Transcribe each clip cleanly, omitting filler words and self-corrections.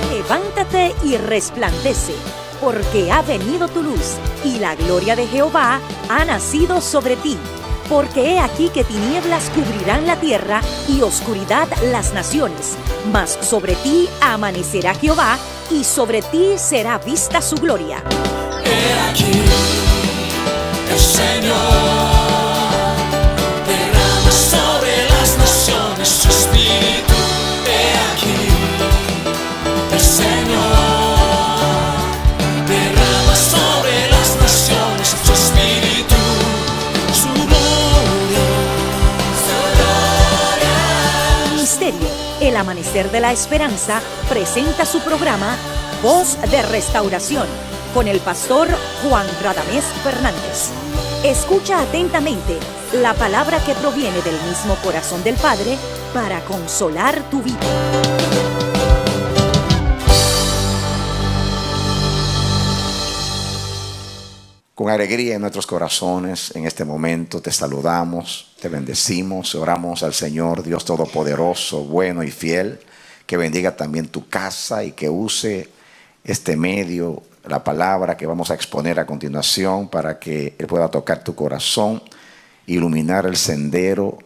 Levántate y resplandece, porque ha venido tu luz, y la gloria de Jehová ha nacido sobre ti. Porque he aquí que tinieblas cubrirán la tierra, y oscuridad las naciones. Mas sobre ti amanecerá Jehová, y sobre ti será vista su gloria. He aquí, el Señor derrama sobre las naciones su espíritu. He aquí, el Señor derrama sobre las naciones su espíritu, su gloria, su gloria. Ministerio El Amanecer de la Esperanza presenta su programa Voz de Restauración con el pastor Juan Radamés Fernández. Escucha atentamente la palabra que proviene del mismo corazón del Padre para consolar tu vida. Con alegría en nuestros corazones, en este momento te saludamos, te bendecimos, oramos al Señor, Dios Todopoderoso, bueno y fiel, que bendiga también tu casa y que use este medio, la palabra que vamos a exponer a continuación, para que Él pueda tocar tu corazón, iluminar el sendero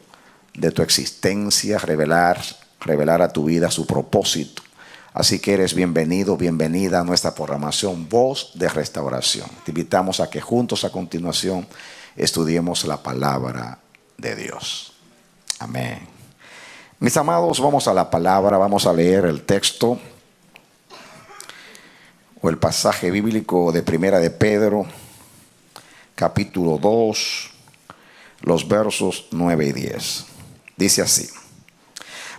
de tu existencia, revelar a tu vida su propósito. Así que eres bienvenido, bienvenida a nuestra programación Voz de Restauración. Te invitamos a que juntos a continuación estudiemos la palabra de Dios. Amén. Mis amados, vamos a la palabra, vamos a leer el texto o el pasaje bíblico de Primera de Pedro, capítulo 2, los versos 9 y 10. Dice así: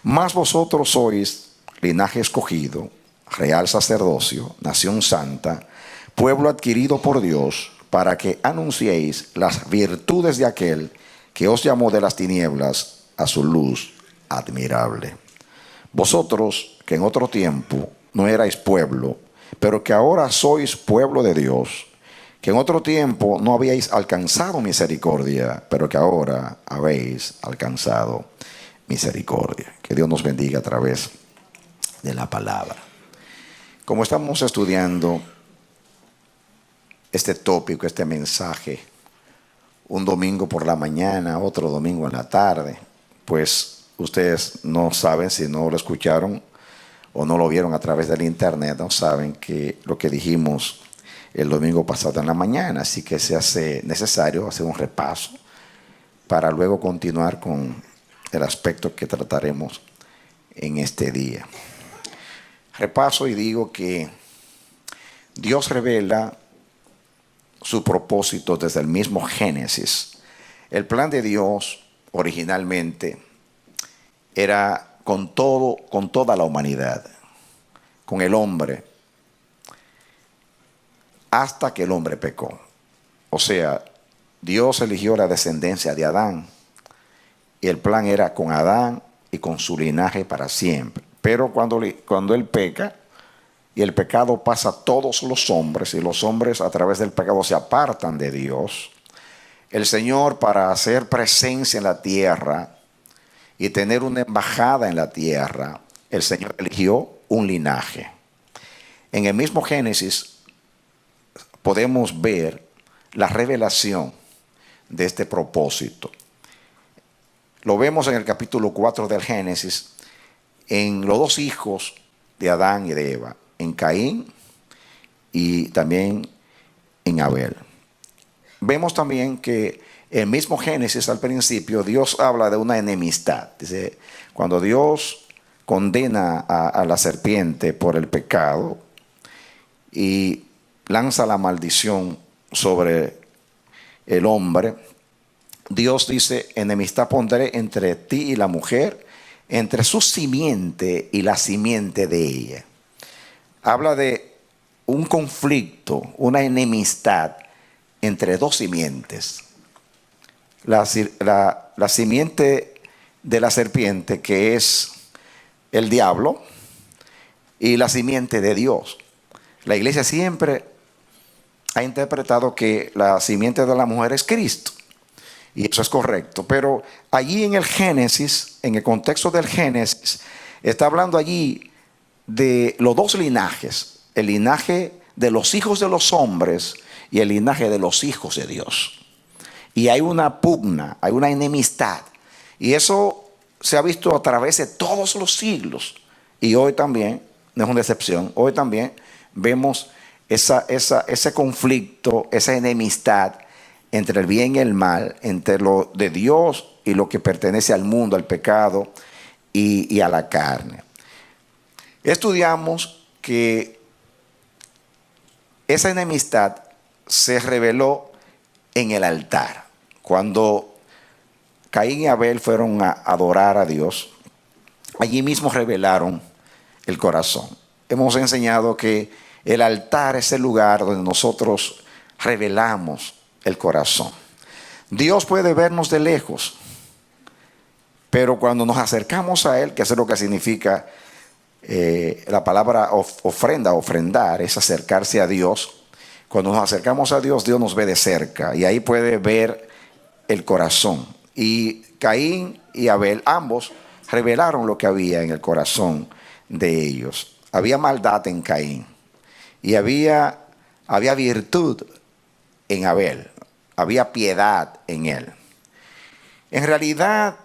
Mas vosotros sois linaje escogido, real sacerdocio, nación santa, pueblo adquirido por Dios, para que anunciéis las virtudes de aquel que os llamó de las tinieblas a su luz admirable. Vosotros, que en otro tiempo no erais pueblo, pero que ahora sois pueblo de Dios, que en otro tiempo no habíais alcanzado misericordia, pero que ahora habéis alcanzado misericordia. Que Dios nos bendiga a través de la palabra. Como estamos estudiando este tópico, este mensaje, un domingo por la mañana, otro domingo en la tarde, pues ustedes no saben, si no lo escucharon o no lo vieron a través del internet, no saben que lo que dijimos el domingo pasado en la mañana, así que se hace necesario hacer un repaso para luego continuar con el aspecto que trataremos en este día. Repaso y digo que Dios revela su propósito desde el mismo Génesis. El plan de Dios originalmente era con toda la humanidad, con el hombre, hasta que el hombre pecó. O sea, Dios eligió la descendencia de Adán y el plan era con Adán y con su linaje para siempre. Pero cuando él peca y el pecado pasa a todos los hombres, y los hombres a través del pecado se apartan de Dios, el Señor, para hacer presencia en la tierra y tener una embajada en la tierra, el Señor eligió un linaje. En el mismo Génesis podemos ver la revelación de este propósito. Lo vemos en el capítulo 4 del Génesis, en los dos hijos de Adán y de Eva, en Caín y también en Abel. Vemos también que el mismo Génesis, al principio, Dios habla de una enemistad. Dice, cuando Dios condena a la serpiente por el pecado y lanza la maldición sobre el hombre, Dios dice, enemistad pondré entre ti y la mujer, entre su simiente y la simiente de ella. Habla de un conflicto, una enemistad entre dos simientes. La simiente de la serpiente, que es el diablo, y la simiente de Dios. La iglesia siempre ha interpretado que la simiente de la mujer es Cristo. Y eso es correcto. Pero allí en el Génesis, en el contexto del Génesis, está hablando allí de los dos linajes. El linaje de los hijos de los hombres y el linaje de los hijos de Dios. Y hay una pugna, hay una enemistad. Y eso se ha visto a través de todos los siglos. Y hoy también, no es una excepción, hoy también vemos ese conflicto, esa enemistad entre el bien y el mal, entre lo de Dios y lo que pertenece al mundo, al pecado y a la carne. Estudiamos que esa enemistad se reveló en el altar. Cuando Caín y Abel fueron a adorar a Dios, allí mismo revelaron el corazón. Hemos enseñado que el altar es el lugar donde nosotros revelamos el corazón. Dios puede vernos de lejos, pero cuando nos acercamos a Él, que es lo que significa la palabra ofrenda, ofrendar, es acercarse a Dios. Cuando nos acercamos a Dios, Dios nos ve de cerca y ahí puede ver el corazón. Y Caín y Abel, ambos revelaron lo que había en el corazón de ellos. Había maldad en Caín y había virtud en Abel, había piedad en él. En realidad,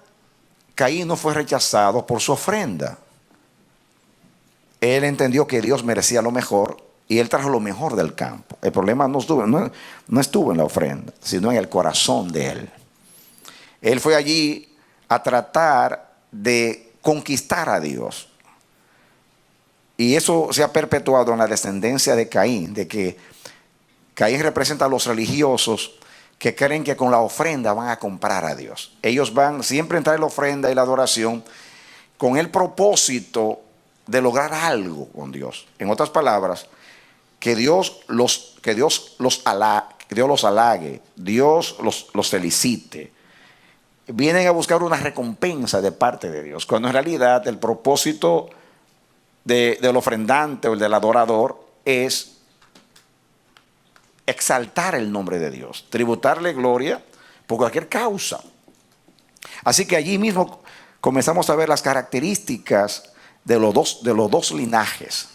Caín no fue rechazado por su ofrenda. Él entendió que Dios merecía lo mejor y él trajo lo mejor del campo. El problema no estuvo en la ofrenda, sino en el corazón de él. Él fue allí a tratar de conquistar a Dios. Y eso se ha perpetuado en la descendencia de Caín, de que Caín representa a los religiosos que creen que con la ofrenda van a comprar a Dios. Ellos van siempre a entrar en la ofrenda y la adoración con el propósito de lograr algo con Dios. En otras palabras, que Dios los halague, Dios los felicite. Vienen a buscar una recompensa de parte de Dios, cuando en realidad el propósito del ofrendante o el del adorador es exaltar el nombre de Dios, tributarle gloria por cualquier causa. Así que allí mismo comenzamos a ver las características de los dos linajes.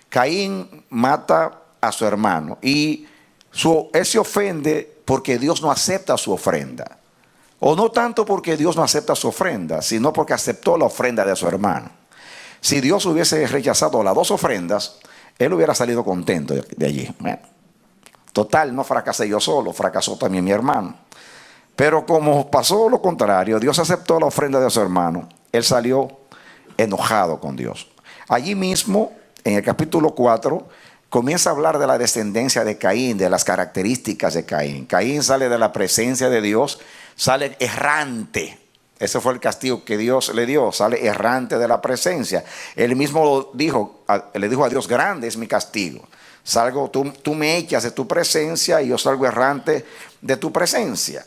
Caín mata a su hermano y él se ofende porque Dios no acepta su ofrenda. O no tanto porque Dios no acepta su ofrenda, sino porque aceptó la ofrenda de su hermano. Si Dios hubiese rechazado las dos ofrendas, él hubiera salido contento de allí. Bueno, total, no fracasé yo solo, fracasó también mi hermano. Pero como pasó lo contrario, Dios aceptó la ofrenda de su hermano, él salió enojado con Dios. Allí mismo, en el capítulo 4, comienza a hablar de la descendencia de Caín, de las características de Caín. Caín sale de la presencia de Dios, sale errante. Ese fue el castigo que Dios le dio, sale errante de la presencia. Él mismo le dijo a Dios, grande es mi castigo. Salgo, tú me echas de tu presencia y yo salgo errante de tu presencia.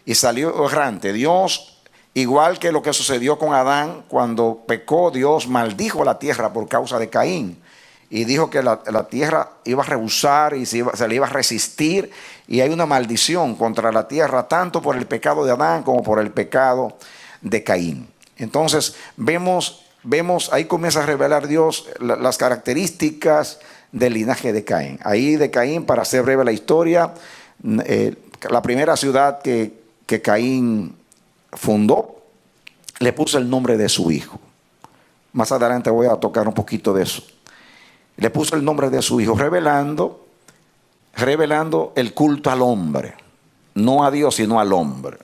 Y salió errante. Dios, igual que lo que sucedió con Adán, cuando pecó, Dios maldijo la tierra por causa de Caín. Y dijo que la tierra iba a rehusar y se le iba a resistir. Y hay una maldición contra la tierra, tanto por el pecado de Adán como por el pecado de Caín. Entonces vemos ahí comienza a revelar Dios las características del linaje de Caín. Ahí de Caín, para hacer breve la historia, la primera ciudad que Caín fundó, le puso el nombre de su hijo. Más adelante voy a tocar un poquito de eso. Le puso el nombre de su hijo, revelando el culto al hombre, no a Dios sino al hombre.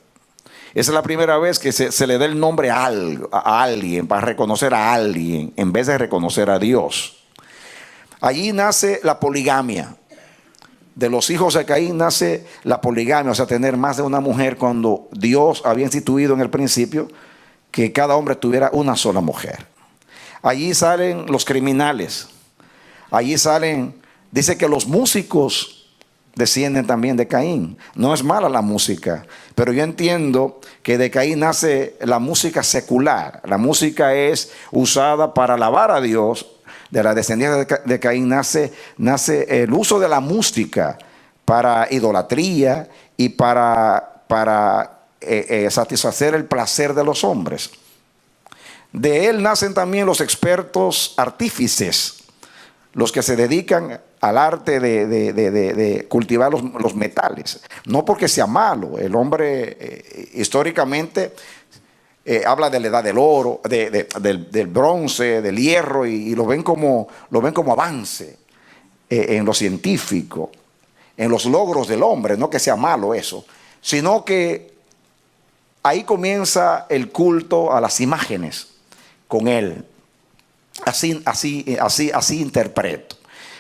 Esa es la primera vez que se le da el nombre a alguien, para reconocer a alguien en vez de reconocer a Dios. Allí nace la poligamia. De los hijos de Caín nace la poligamia, o sea, tener más de una mujer, cuando Dios había instituido en el principio que cada hombre tuviera una sola mujer. Allí salen los criminales. Allí dice que los músicos descienden también de Caín. No es mala la música, pero yo entiendo que de Caín nace la música secular. La música es usada para alabar a Dios. De la descendencia de Caín nace el uso de la música para idolatría y para satisfacer el placer de los hombres. De él nacen también los expertos artífices, los que se dedican al arte de cultivar los metales. No porque sea malo, el hombre históricamente habla de la edad del oro, del bronce, del hierro, y lo ven como avance en lo científico, en los logros del hombre. No que sea malo eso, sino que ahí comienza el culto a las imágenes con él. Así interpreto.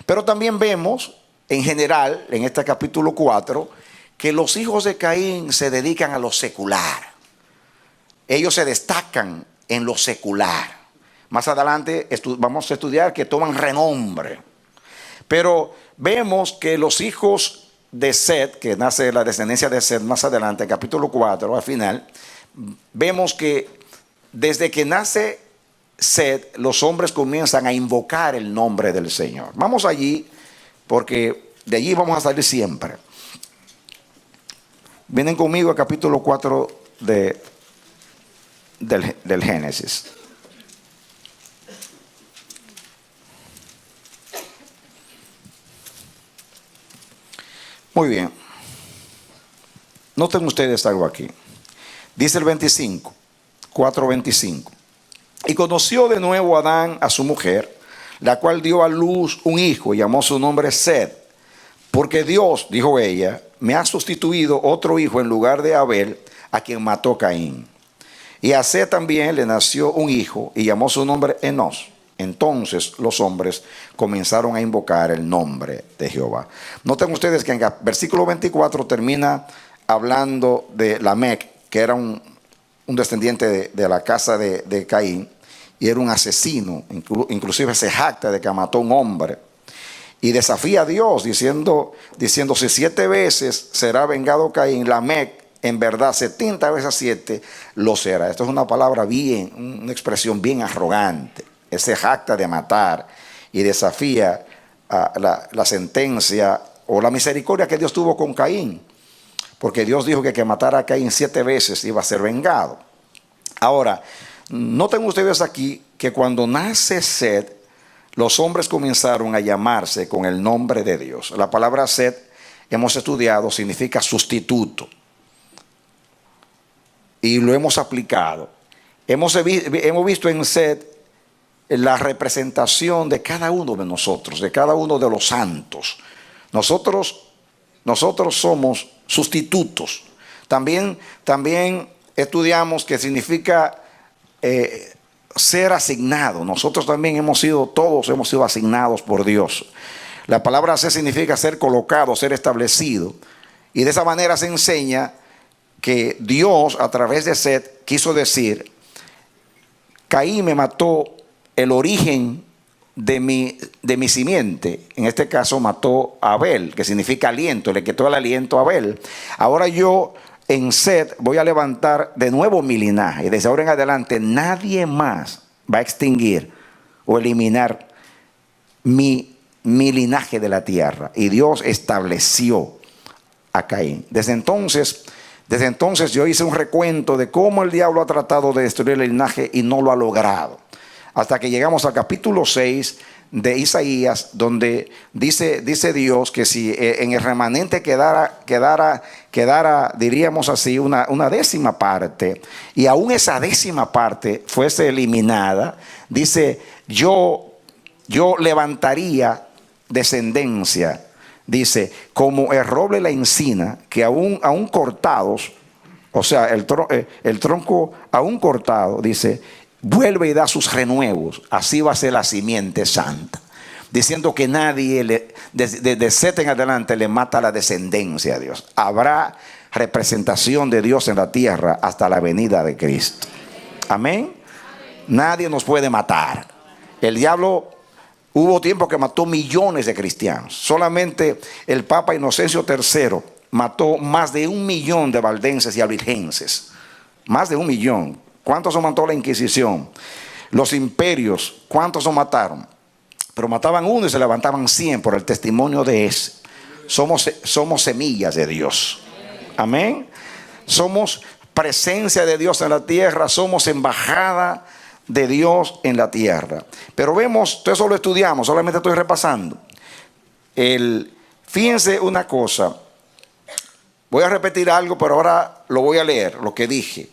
Pero también vemos, en general, en este capítulo 4, que los hijos de Caín se dedican a lo secular. Ellos se destacan en lo secular. Más adelante vamos a estudiar que toman renombre. Pero vemos que los hijos de Set, que nace la descendencia de Set más adelante, capítulo 4, al final, vemos que desde que nace Set, los hombres comienzan a invocar el nombre del Señor. Vamos allí, porque de allí vamos a salir siempre. Vienen conmigo al capítulo 4 del Génesis. Muy bien. Noten ustedes algo aquí. Dice el 25, 4:25. Y conoció de nuevo Adán a su mujer, la cual dio a luz un hijo y llamó su nombre Set. Porque Dios, dijo ella, me ha sustituido otro hijo en lugar de Abel, a quien mató Caín. Y a Set también le nació un hijo y llamó su nombre Enos. Entonces los hombres comenzaron a invocar el nombre de Jehová. Noten ustedes que en el versículo 24 termina hablando de Lamec, que era un descendiente de la casa de Caín, y era un asesino. Inclusive se jacta de que mató a un hombre y desafía a Dios diciendo si 7 veces será vengado Caín, Lamec en verdad 70 veces 7 lo será. Esto es una palabra una expresión bien arrogante. Él se jacta de matar y desafía la sentencia o la misericordia que Dios tuvo con Caín, porque Dios dijo que matara a Caín 7 veces iba a ser vengado. Ahora, noten ustedes aquí que cuando nace Set, los hombres comenzaron a llamarse con el nombre de Dios. La palabra Set, hemos estudiado, significa sustituto. Y lo hemos aplicado. Hemos visto en Set la representación de cada uno de nosotros, de cada uno de los santos. Nosotros somos sustitutos. También estudiamos que significa ser asignado. Nosotros también todos hemos sido asignados por Dios. La palabra ser significa ser colocado, ser establecido. Y de esa manera se enseña que Dios a través de Set quiso decir: Caín me mató el origen de mi simiente. En este caso mató a Abel, que significa aliento, le quitó el aliento a Abel. Ahora yo en Set voy a levantar de nuevo mi linaje, y desde ahora en adelante nadie más va a extinguir o eliminar mi linaje de la tierra. Y Dios estableció a Caín. Desde entonces yo hice un recuento de cómo el diablo ha tratado de destruir el linaje y no lo ha logrado. Hasta que llegamos al capítulo 6 de Isaías, donde dice Dios que si en el remanente quedara, diríamos así, una 10ª parte, y aún esa 10ª parte fuese eliminada, dice, yo levantaría descendencia, dice, como el roble y la encina, que aún cortados, o sea, el tronco aún cortado, dice, vuelve y da sus renuevos. Así va a ser la simiente santa. Diciendo que nadie, de Set en adelante, le mata la descendencia a Dios. Habrá representación de Dios en la tierra hasta la venida de Cristo. Amén. Nadie nos puede matar. El diablo, hubo tiempo que mató millones de cristianos. Solamente el Papa Inocencio III mató más de 1 millón de valdenses y albigenses. Más de 1 millón. ¿Cuántos mató la Inquisición? Los imperios, ¿cuántos mataron? Pero mataban uno y se levantaban 100 por el testimonio de ese. Somos semillas de Dios. Amén. Somos presencia de Dios en la tierra. Somos embajada de Dios en la tierra. Pero vemos, todo eso lo estudiamos, solamente estoy repasando. Fíjense una cosa. Voy a repetir algo, pero ahora lo voy a leer, lo que dije.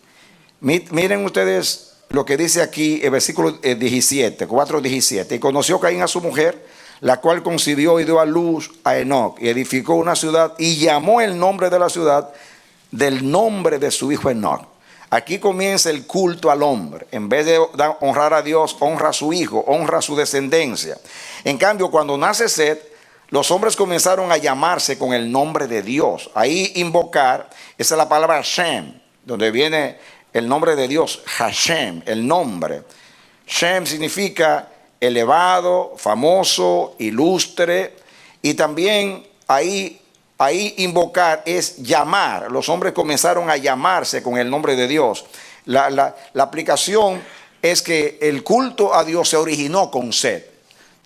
Miren ustedes lo que dice aquí el versículo 17, 4:17. Y conoció Caín a su mujer, la cual concibió y dio a luz a Enoc, y edificó una ciudad, y llamó el nombre de la ciudad del nombre de su hijo Enoc. Aquí comienza el culto al hombre. En vez de honrar a Dios, honra a su hijo, honra a su descendencia. En cambio, cuando nace Set, los hombres comenzaron a llamarse con el nombre de Dios. Ahí invocar, esa es la palabra Hashem, donde viene el nombre de Dios, Hashem, el nombre. Shem significa elevado, famoso, ilustre. Y también ahí invocar es llamar. Los hombres comenzaron a llamarse con el nombre de Dios. La aplicación es que el culto a Dios se originó con Set.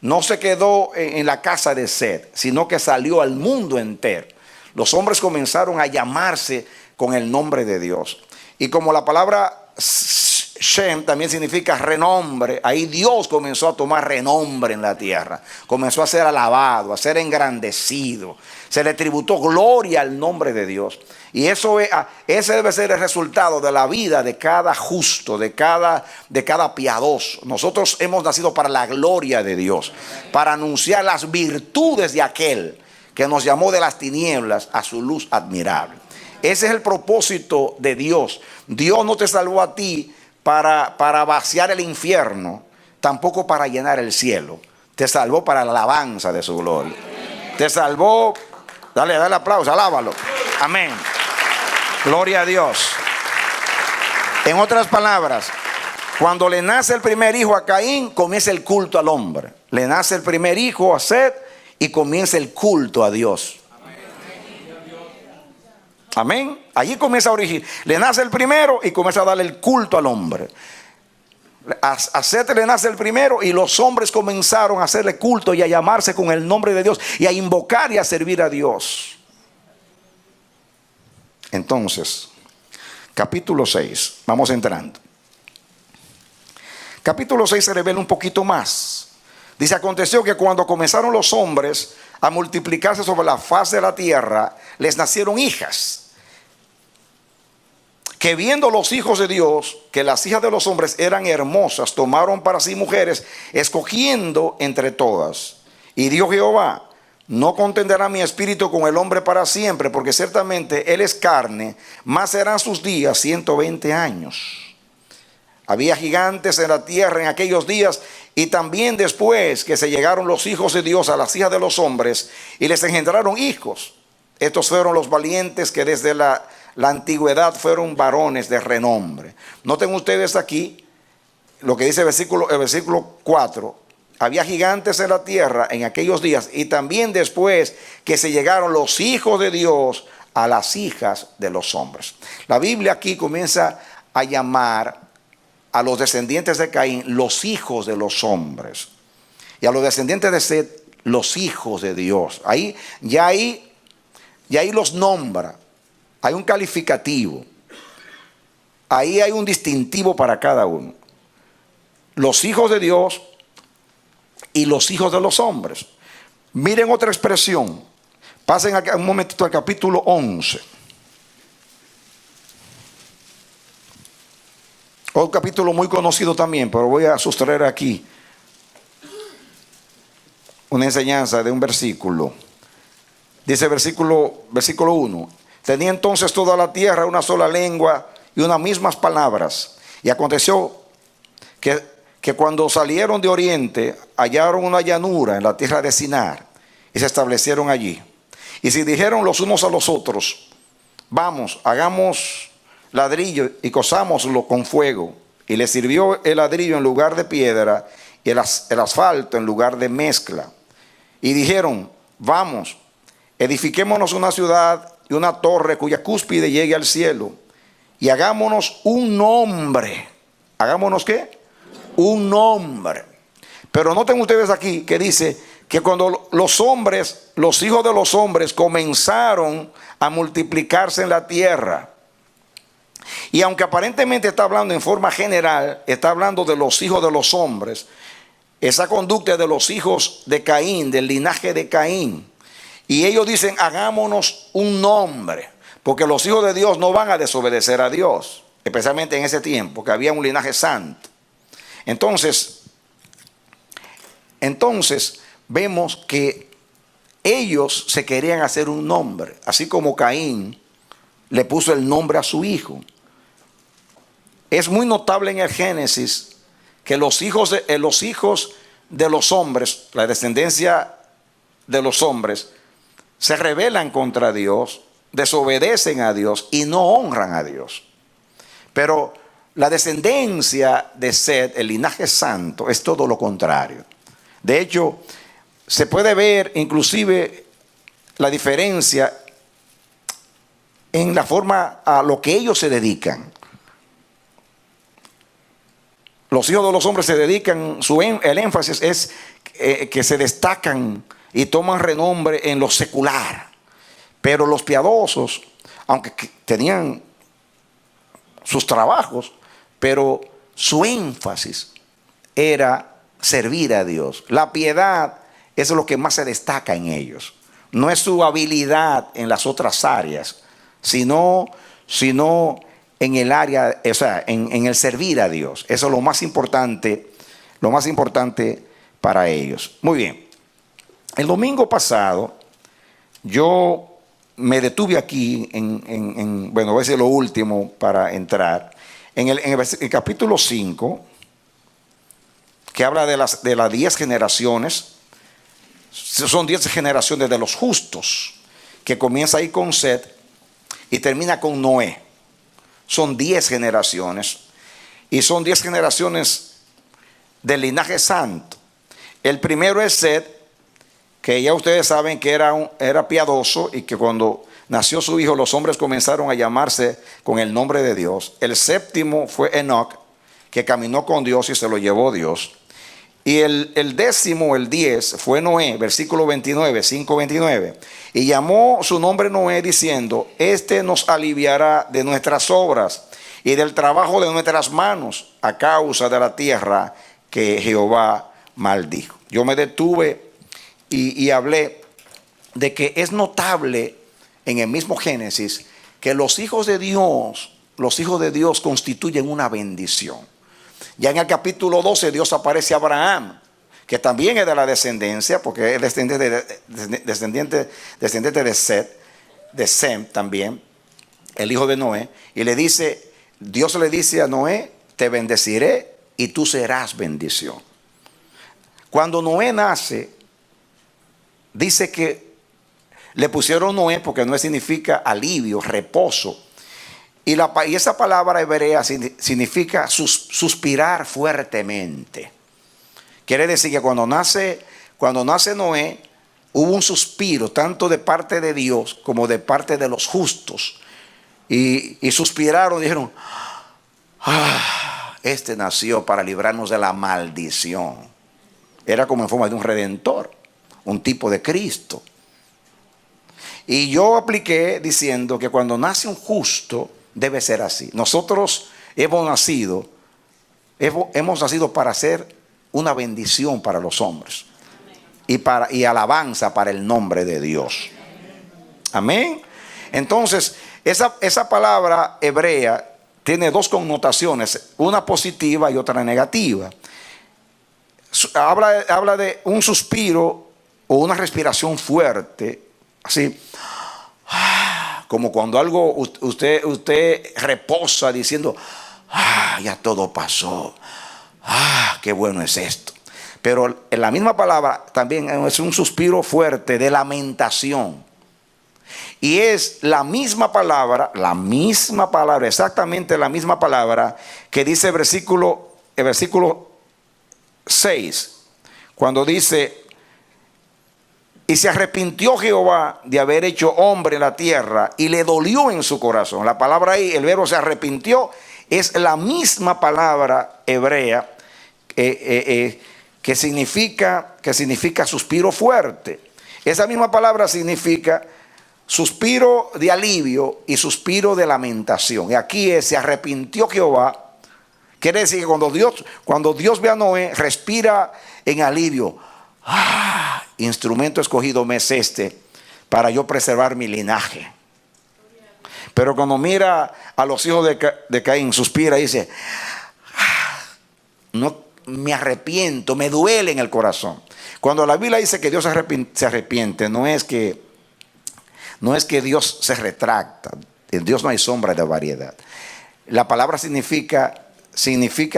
No se quedó en la casa de Set, sino que salió al mundo entero. Los hombres comenzaron a llamarse con el nombre de Dios. Y como la palabra Shem también significa renombre, ahí Dios comenzó a tomar renombre en la tierra. Comenzó a ser alabado, a ser engrandecido. Se le tributó gloria al nombre de Dios. Y ese debe ser el resultado de la vida de cada justo, de cada piadoso. Nosotros hemos nacido para la gloria de Dios, para anunciar las virtudes de aquel que nos llamó de las tinieblas a su luz admirable. Ese es el propósito de Dios. Dios no te salvó a ti para vaciar el infierno, tampoco para llenar el cielo. Te salvó para la alabanza de su gloria. Te salvó, dale aplauso, alábalo. Amén. Gloria a Dios. En otras palabras, cuando le nace el primer hijo a Caín, comienza el culto al hombre. Le nace el primer hijo a Set y comienza el culto a Dios. Amén. Allí comienza a originar. Le nace el primero y comienza a darle el culto al hombre. A Set le nace el primero y los hombres comenzaron a hacerle culto y a llamarse con el nombre de Dios y a invocar y a servir a Dios. Entonces, capítulo 6, vamos entrando. Capítulo 6 se revela un poquito más. Dice: aconteció que cuando comenzaron los hombres a multiplicarse sobre la faz de la tierra, les nacieron hijas, que viendo los hijos de Dios que las hijas de los hombres eran hermosas, tomaron para sí mujeres, escogiendo entre todas. Y dijo Jehová: no contenderá mi espíritu con el hombre para siempre, porque ciertamente él es carne, más serán sus días 120 años. Había gigantes en la tierra en aquellos días, y también después que se llegaron los hijos de Dios a las hijas de los hombres, y les engendraron hijos. Estos fueron los valientes que desde la antigüedad fueron varones de renombre. Noten ustedes aquí lo que dice el versículo 4. Había gigantes en la tierra en aquellos días, y también después que se llegaron los hijos de Dios a las hijas de los hombres. La Biblia aquí comienza a llamar a los descendientes de Caín los hijos de los hombres, y a los descendientes de Set los hijos de Dios. Ahí los nombra. Hay un calificativo. Ahí hay un distintivo para cada uno. Los hijos de Dios y los hijos de los hombres. Miren otra expresión. Pasen acá un momentito al capítulo 11. Un capítulo muy conocido también, pero voy a sustraer aquí una enseñanza de un versículo. Dice versículo 1. Tenía entonces toda la tierra una sola lengua y unas mismas palabras. Y aconteció que cuando salieron de oriente, hallaron una llanura en la tierra de Sinar y se establecieron allí. Y se dijeron los unos a los otros: vamos, hagamos ladrillo y cosámoslo con fuego. Y les sirvió el ladrillo en lugar de piedra y el asfalto en lugar de mezcla. Y dijeron: vamos, edifiquémonos una ciudad y una torre cuya cúspide llegue al cielo, y hagámonos un nombre. ¿Hagámonos qué? Un nombre. Pero noten ustedes aquí que dice que cuando los hombres, los hijos de los hombres comenzaron a multiplicarse en la tierra, y aunque aparentemente está hablando en forma general, está hablando de los hijos de los hombres, esa conducta de los hijos de Caín, del linaje de Caín, y ellos dicen, hagámonos un nombre, porque los hijos de Dios no van a desobedecer a Dios, especialmente en ese tiempo, que había un linaje santo. Entonces vemos que ellos se querían hacer un nombre, así como Caín le puso el nombre a su hijo. Es muy notable en el Génesis que los hijos de los hombres, la descendencia de los hombres, se rebelan contra Dios, desobedecen a Dios y no honran a Dios. Pero la descendencia de Set, el linaje santo, es todo lo contrario. De hecho, se puede ver inclusive la diferencia en la forma a lo que ellos se dedican. Los hijos de los hombres se dedican, el énfasis es que se destacan y toman renombre en lo secular. Pero los piadosos, aunque tenían sus trabajos, pero su énfasis era servir a Dios. La piedad es lo que más se destaca en ellos. No es su habilidad en las otras áreas, sino en el área, o sea, en el servir a Dios. Eso es lo más importante para ellos. Muy bien. El domingo pasado yo me detuve aquí bueno, voy a decir lo último para entrar en el capítulo 5, que habla de las 10 generaciones. Son 10 generaciones de los justos, que comienza ahí con Set y termina con Noé. Son 10 generaciones, y son 10 generaciones del linaje santo. El primero es Set, que ya ustedes saben que era piadoso, y que cuando nació su hijo los hombres comenzaron a llamarse con el nombre de Dios. El séptimo fue Enoc, que caminó con Dios y se lo llevó Dios. Y el décimo, el 10, fue Noé, versículo 29, 5:29. Y llamó su nombre Noé diciendo, este nos aliviará de nuestras obras y del trabajo de nuestras manos a causa de la tierra que Jehová maldijo. Yo me detuve y hablé de que es notable en el mismo Génesis que los hijos de Dios constituyen una bendición. Ya en el capítulo 12 Dios aparece a Abraham, que también es de la descendencia, porque es descendiente de Set, de Sem también, el hijo de Noé, y Dios le dice a Noé, te bendeciré y tú serás bendición. Cuando Noé nace, dice que le pusieron Noé porque Noé significa alivio, reposo. Y esa palabra hebrea significa suspirar fuertemente. Quiere decir que cuando nace Noé, hubo un suspiro tanto de parte de Dios como de parte de los justos. Y suspiraron, dijeron, este nació para librarnos de la maldición. Era como en forma de un redentor, un tipo de Cristo. Y yo apliqué diciendo que cuando nace un justo, debe ser así. Nosotros hemos nacido para ser una bendición para los hombres y alabanza para el nombre de Dios. Amén. Entonces, esa palabra hebrea tiene dos connotaciones, una positiva y otra negativa. Habla de un suspiro o una respiración fuerte, así, como cuando algo usted reposa diciendo, ya todo pasó, qué bueno es esto. Pero en la misma palabra también es un suspiro fuerte de lamentación. Y es la misma palabra, exactamente la misma palabra que dice el versículo 6, cuando dice, y se arrepintió Jehová de haber hecho hombre en la tierra y le dolió en su corazón. La palabra ahí, el verbo se arrepintió, es la misma palabra hebrea que que significa suspiro fuerte. Esa misma palabra significa suspiro de alivio y suspiro de lamentación. Y aquí se arrepintió Jehová. Quiere decir que cuando Dios ve a Noé, respira en alivio. Instrumento escogido me es este para yo preservar mi linaje. Pero cuando mira a los hijos de Caín, suspira y dice, no, me arrepiento, me duele en el corazón. Cuando la Biblia dice que Dios se arrepiente, no es que Dios se retracta. En Dios no hay sombra de variedad. La palabra significa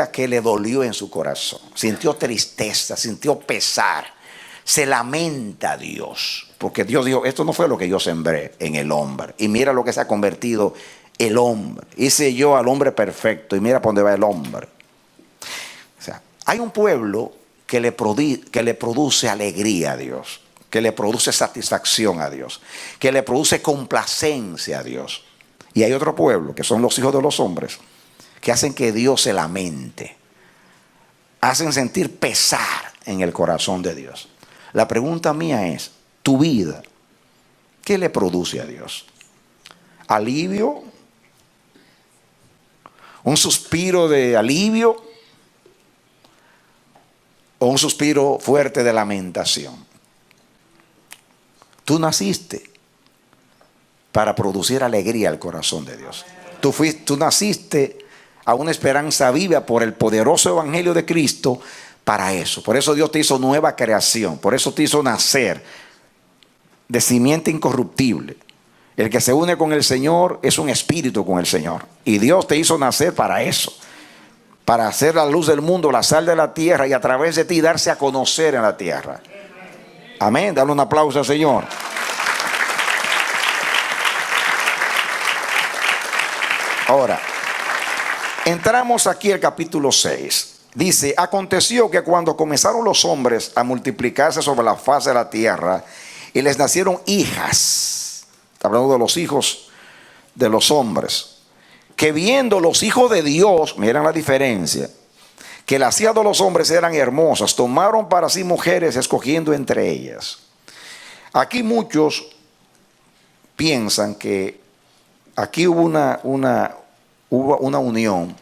que le dolió en su corazón. Sintió tristeza, sintió pesar. Se lamenta a Dios. Porque Dios dijo, esto no fue lo que yo sembré en el hombre. Y mira lo que se ha convertido el hombre. Hice yo al hombre perfecto y mira por dónde va el hombre. O sea, hay un pueblo que le produce alegría a Dios, que le produce satisfacción a Dios, que le produce complacencia a Dios. Y hay otro pueblo, que son los hijos de los hombres, que hacen que Dios se lamente, hacen sentir pesar en el corazón de Dios. La pregunta mía es, tu vida, ¿qué le produce a Dios? ¿Alivio? ¿Un suspiro de alivio? ¿O un suspiro fuerte de lamentación? Tú naciste para producir alegría al corazón de Dios. Tú naciste a una esperanza viva por el poderoso evangelio de Cristo para eso. Por eso Dios te hizo nueva creación. Por eso te hizo nacer de simiente incorruptible. El que se une con el Señor es un espíritu con el Señor. Y Dios te hizo nacer para eso. Para hacer la luz del mundo, la sal de la tierra, y a través de ti darse a conocer en la tierra. Amén. Dale un aplauso al Señor. Ahora, entramos aquí al capítulo 6. Dice, aconteció que cuando comenzaron los hombres a multiplicarse sobre la faz de la tierra, y les nacieron hijas, está hablando de los hijos de los hombres, que viendo los hijos de Dios, miren la diferencia, que las hijas de los hombres eran hermosas, tomaron para sí mujeres, escogiendo entre ellas. Aquí muchos piensan que aquí hubo una unión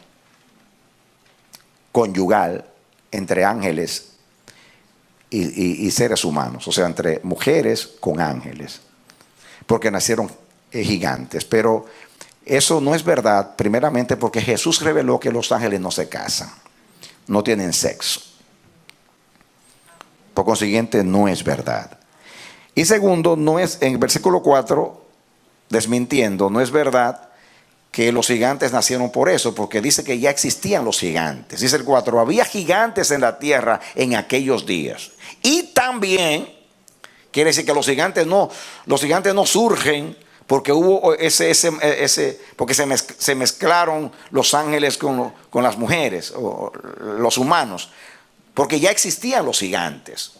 conyugal entre ángeles y seres humanos, o sea, entre mujeres con ángeles, porque nacieron gigantes. Pero eso no es verdad, primeramente porque Jesús reveló que los ángeles no se casan, no tienen sexo. Por consiguiente, no es verdad. Y segundo, no es, en el versículo 4, desmintiendo, no es verdad que los gigantes nacieron por eso, porque dice que ya existían los gigantes. Dice el 4, había gigantes en la tierra en aquellos días. Y también, quiere decir que los gigantes no surgen porque hubo porque se mezclaron los ángeles con las mujeres, o los humanos, porque ya existían los gigantes.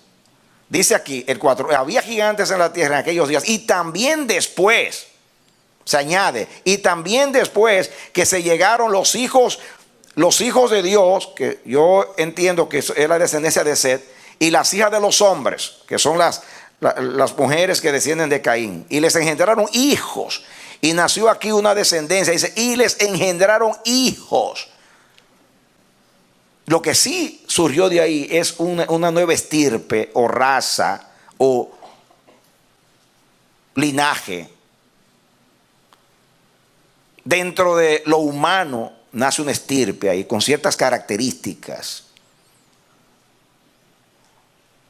Dice aquí el 4, había gigantes en la tierra en aquellos días, y también después, se añade, y también después que se llegaron los hijos de Dios, que yo entiendo que es la descendencia de Set, y las hijas de los hombres, que son las mujeres que descienden de Caín, y les engendraron hijos, y nació aquí una descendencia, dice, y les engendraron hijos. Lo que sí surgió de ahí es una nueva estirpe o raza o linaje. Dentro de lo humano nace una estirpe ahí con ciertas características.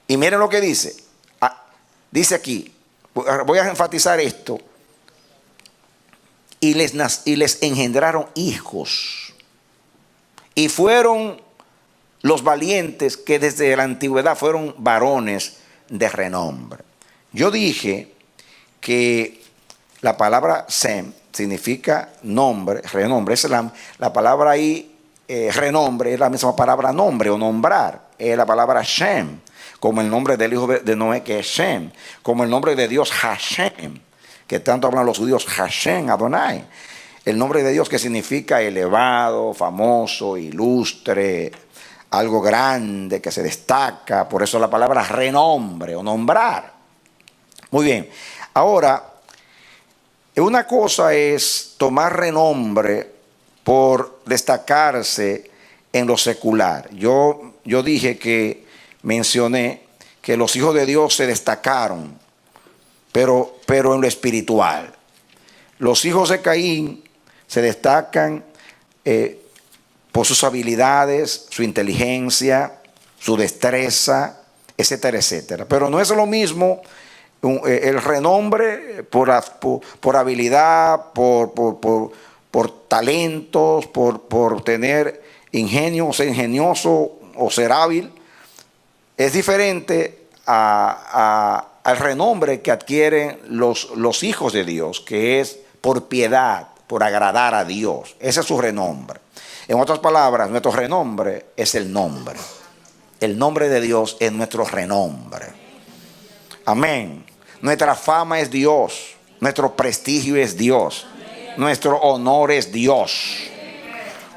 Y miren lo que dice. Dice aquí, voy a enfatizar esto. Y les engendraron hijos. Y fueron los valientes que desde la antigüedad fueron varones de renombre. Yo dije que la palabra Sem significa nombre, renombre. Es la palabra ahí, renombre, es la misma palabra nombre o nombrar. Es la palabra Shem, como el nombre del hijo de Noé, que es Shem, como el nombre de Dios Hashem, que tanto hablan los judíos, Hashem Adonai. El nombre de Dios que significa elevado, famoso, ilustre, algo grande que se destaca. Por eso la palabra renombre o nombrar. Muy bien. Ahora, una cosa es tomar renombre por destacarse en lo secular. Yo mencioné que los hijos de Dios se destacaron, pero en lo espiritual. Los hijos de Caín se destacan por sus habilidades, su inteligencia, su destreza, etcétera, etcétera. Pero no es lo mismo el renombre por habilidad, por talentos, por tener ingenio, ser ingenioso o ser hábil. Es diferente al renombre que adquieren los hijos de Dios, que es por piedad, por agradar a Dios. Ese es su renombre. En otras palabras, nuestro renombre es el nombre. El nombre de Dios es nuestro renombre. Amén. Nuestra fama es Dios. Nuestro prestigio es Dios. Nuestro honor es Dios.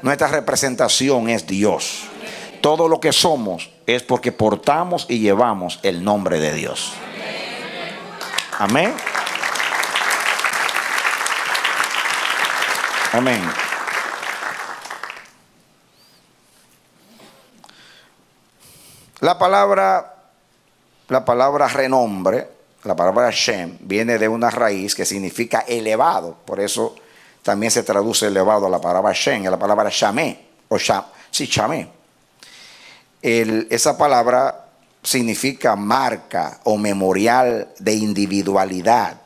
Nuestra representación es Dios. Todo lo que somos es porque portamos y llevamos el nombre de Dios. Amén. Amén. La palabra renombre, la palabra Shem, viene de una raíz que significa elevado. Por eso también se traduce elevado a la palabra Shem, a la palabra Shamé, Shamé. Esa palabra significa marca o memorial de individualidad.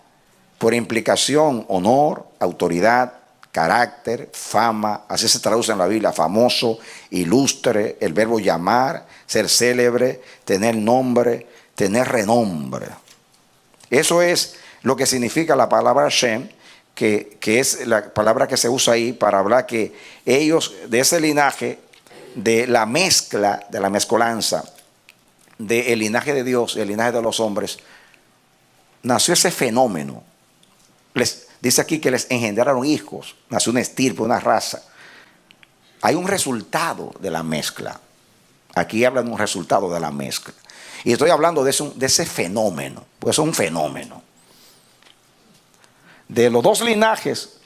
Por implicación, honor, autoridad, carácter, fama. Así se traduce en la Biblia: famoso, ilustre, el verbo llamar, ser célebre, tener nombre, tener renombre. Eso es lo que significa la palabra Shem, que es la palabra que se usa ahí para hablar que ellos, de ese linaje, de la mezcla, de la mezcolanza, del linaje de Dios y el linaje de los hombres, nació ese fenómeno. Dice aquí que les engendraron hijos, nació una estirpe, una raza. Hay un resultado de la mezcla. Aquí hablan de un resultado de la mezcla. Y estoy hablando de ese fenómeno, pues es un fenómeno. De los dos linajes,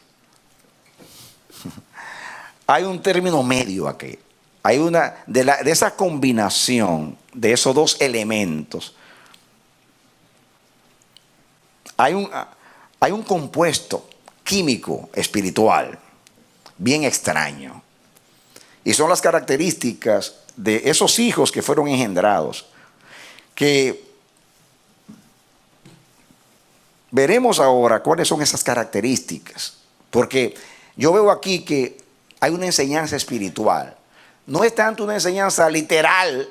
hay un término medio aquí. Hay de esa combinación de esos dos elementos, hay un compuesto químico espiritual bien extraño. Y son las características de esos hijos que fueron engendrados, que veremos ahora cuáles son esas características. Porque yo veo aquí que hay una enseñanza espiritual. No es tanto una enseñanza literal,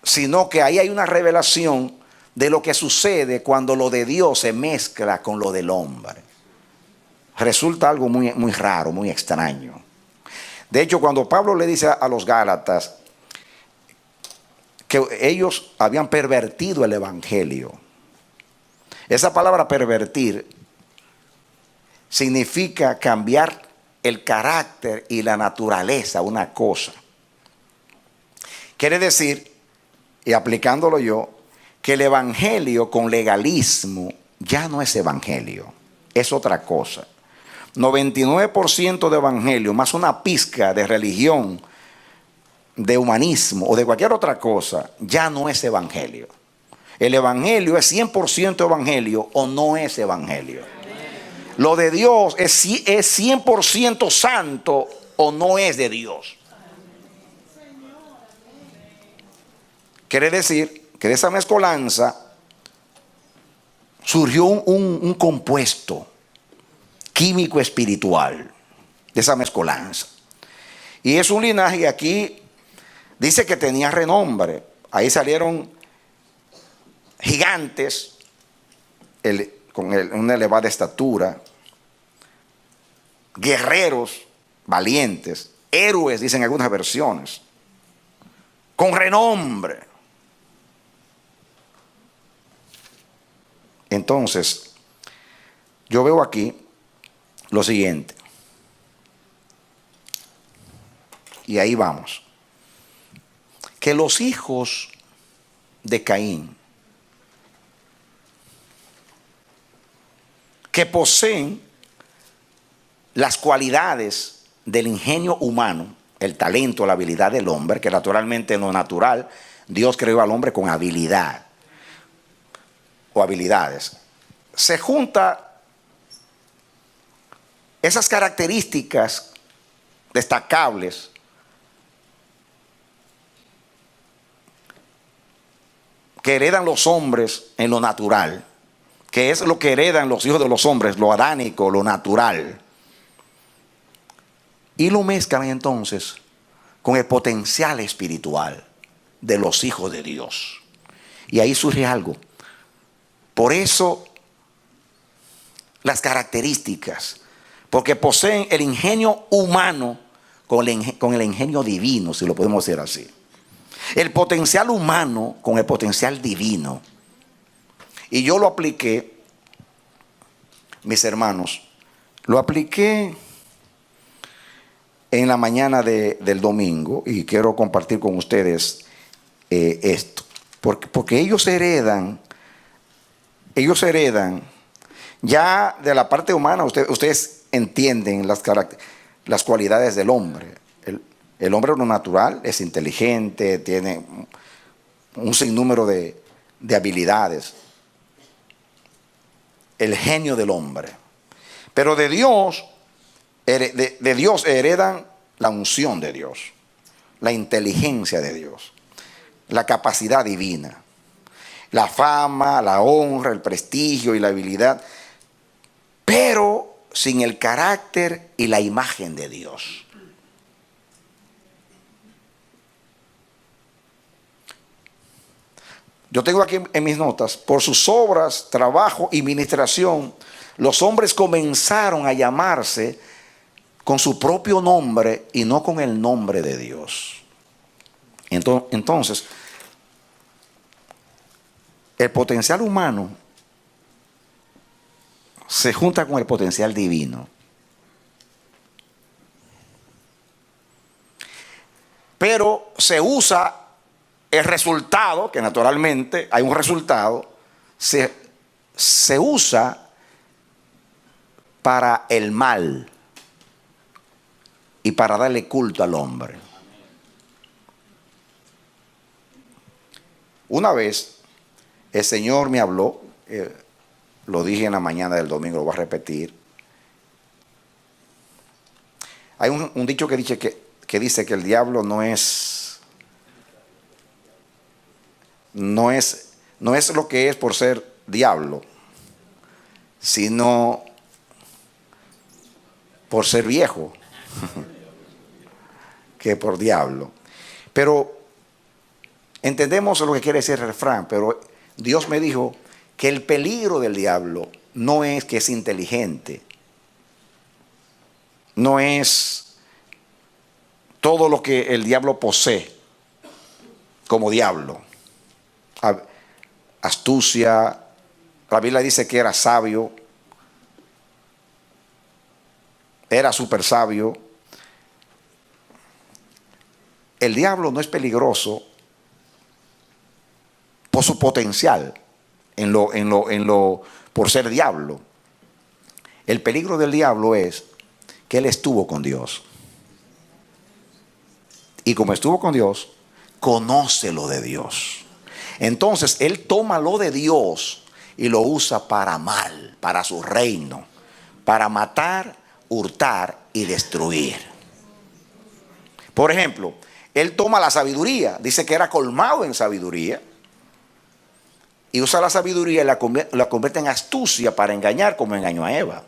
sino que ahí hay una revelación de lo que sucede cuando lo de Dios se mezcla con lo del hombre. Resulta algo muy, muy raro, muy extraño. De hecho, cuando Pablo le dice a los Gálatas que ellos habían pervertido el evangelio, esa palabra pervertir significa cambiar el carácter y la naturaleza, una cosa. Quiere decir, y aplicándolo yo, que el evangelio con legalismo ya no es evangelio, es otra cosa. 99% de evangelio más una pizca de religión, de humanismo o de cualquier otra cosa, ya no es evangelio. El evangelio es 100% evangelio o no es evangelio. Lo de Dios es 100% santo o no es de Dios. Quiere decir que de esa mezcolanza surgió un compuesto químico espiritual, de esa mezcolanza. Y es un linaje que aquí dice que tenía renombre. Ahí salieron gigantes con una elevada estatura, guerreros valientes, héroes, dicen algunas versiones, con renombre. Entonces, yo veo aquí lo siguiente, y ahí vamos. que los hijos de Caín, que poseen las cualidades del ingenio humano, el talento, la habilidad del hombre, que naturalmente en lo natural Dios creó al hombre con habilidad o habilidades. Se junta esas características destacables que heredan los hombres en lo natural, que es lo que heredan los hijos de los hombres, lo adánico, lo natural, y lo mezclan entonces con el potencial espiritual de los hijos de Dios. Y ahí surge algo. Por eso las características, porque poseen el ingenio humano con el ingenio divino, si lo podemos decir así. El potencial humano con el potencial divino. Y yo lo apliqué, mis hermanos, lo apliqué en la mañana del domingo, y quiero compartir con ustedes esto. Porque ellos heredan ya de la parte humana. Ustedes entienden las cualidades del hombre. El hombre en lo natural es inteligente, tiene un sinnúmero de habilidades. El genio del hombre. Pero de Dios heredan la unción de Dios, la inteligencia de Dios, la capacidad divina, la fama, la honra, el prestigio y la habilidad, pero sin el carácter y la imagen de Dios. Yo tengo aquí en mis notas: por sus obras, trabajo y ministración, los hombres comenzaron a llamarse con su propio nombre y no con el nombre de Dios. Entonces, el potencial humano se junta con el potencial divino. Pero se usa el resultado, que naturalmente hay un resultado, se usa para el mal y para darle culto al hombre. Una vez el Señor me habló, lo dije en la mañana del domingo, lo voy a repetir. Hay un dicho que dice que el diablo no es lo que es por ser diablo, sino por ser viejo, que por diablo. Pero entendemos lo que quiere decir el refrán, pero Dios me dijo que el peligro del diablo no es que es inteligente, no es todo lo que el diablo posee como diablo. Astucia, la Biblia dice que era sabio, era súper sabio. El diablo no es peligroso por su potencial, por ser diablo. El peligro del diablo es que él estuvo con Dios. Y como estuvo con Dios, conoce lo de Dios. Entonces él toma lo de Dios y lo usa para mal, para su reino, para matar, hurtar y destruir. Por ejemplo, él toma la sabiduría, dice que era colmado en sabiduría, y usa la sabiduría y la convierte en astucia para engañar, como engañó a Eva.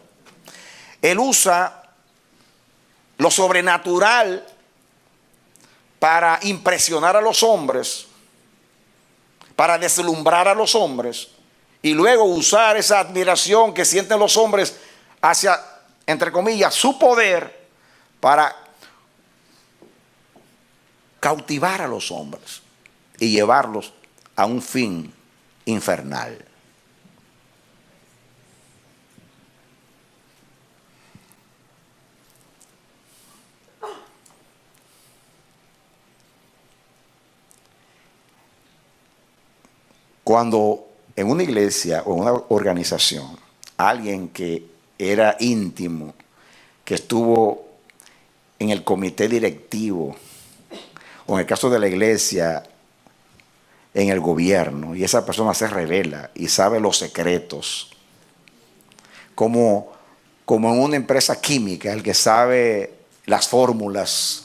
Él usa lo sobrenatural para impresionar a los hombres, para deslumbrar a los hombres, y luego usar esa admiración que sienten los hombres hacia, entre comillas, su poder, para cautivar a los hombres y llevarlos a un fin infernal. Cuando en una iglesia o en una organización, alguien que era íntimo, que estuvo en el comité directivo, o en el caso de la iglesia, en el gobierno, y esa persona se revela y sabe los secretos, como en una empresa química, el que sabe las fórmulas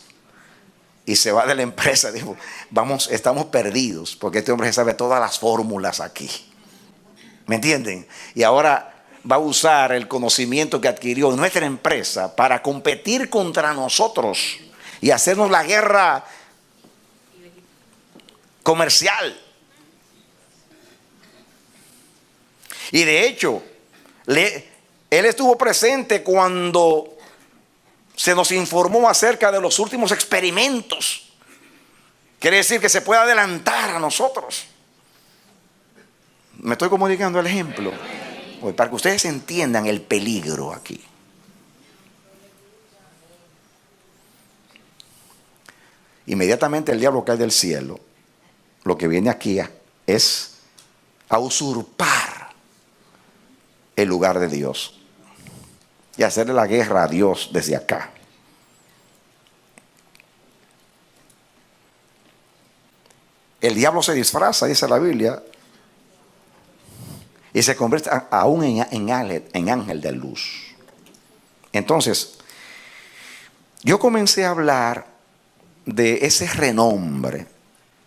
y se va de la empresa, dijo, estamos perdidos, porque este hombre sabe todas las fórmulas aquí. ¿Me entienden? Y ahora va a usar el conocimiento que adquirió en nuestra empresa para competir contra nosotros y hacernos la guerra comercial. Y de hecho, él estuvo presente cuando se nos informó acerca de los últimos experimentos. Quiere decir que se puede adelantar a nosotros. Me estoy comunicando el ejemplo, para que ustedes entiendan el peligro aquí. Inmediatamente el diablo cae del cielo. Lo que viene aquí es a usurpar el lugar de Dios y hacerle la guerra a Dios desde acá. El diablo se disfraza, dice la Biblia, y se convierte aún en ángel de luz. Entonces, yo comencé a hablar de ese renombre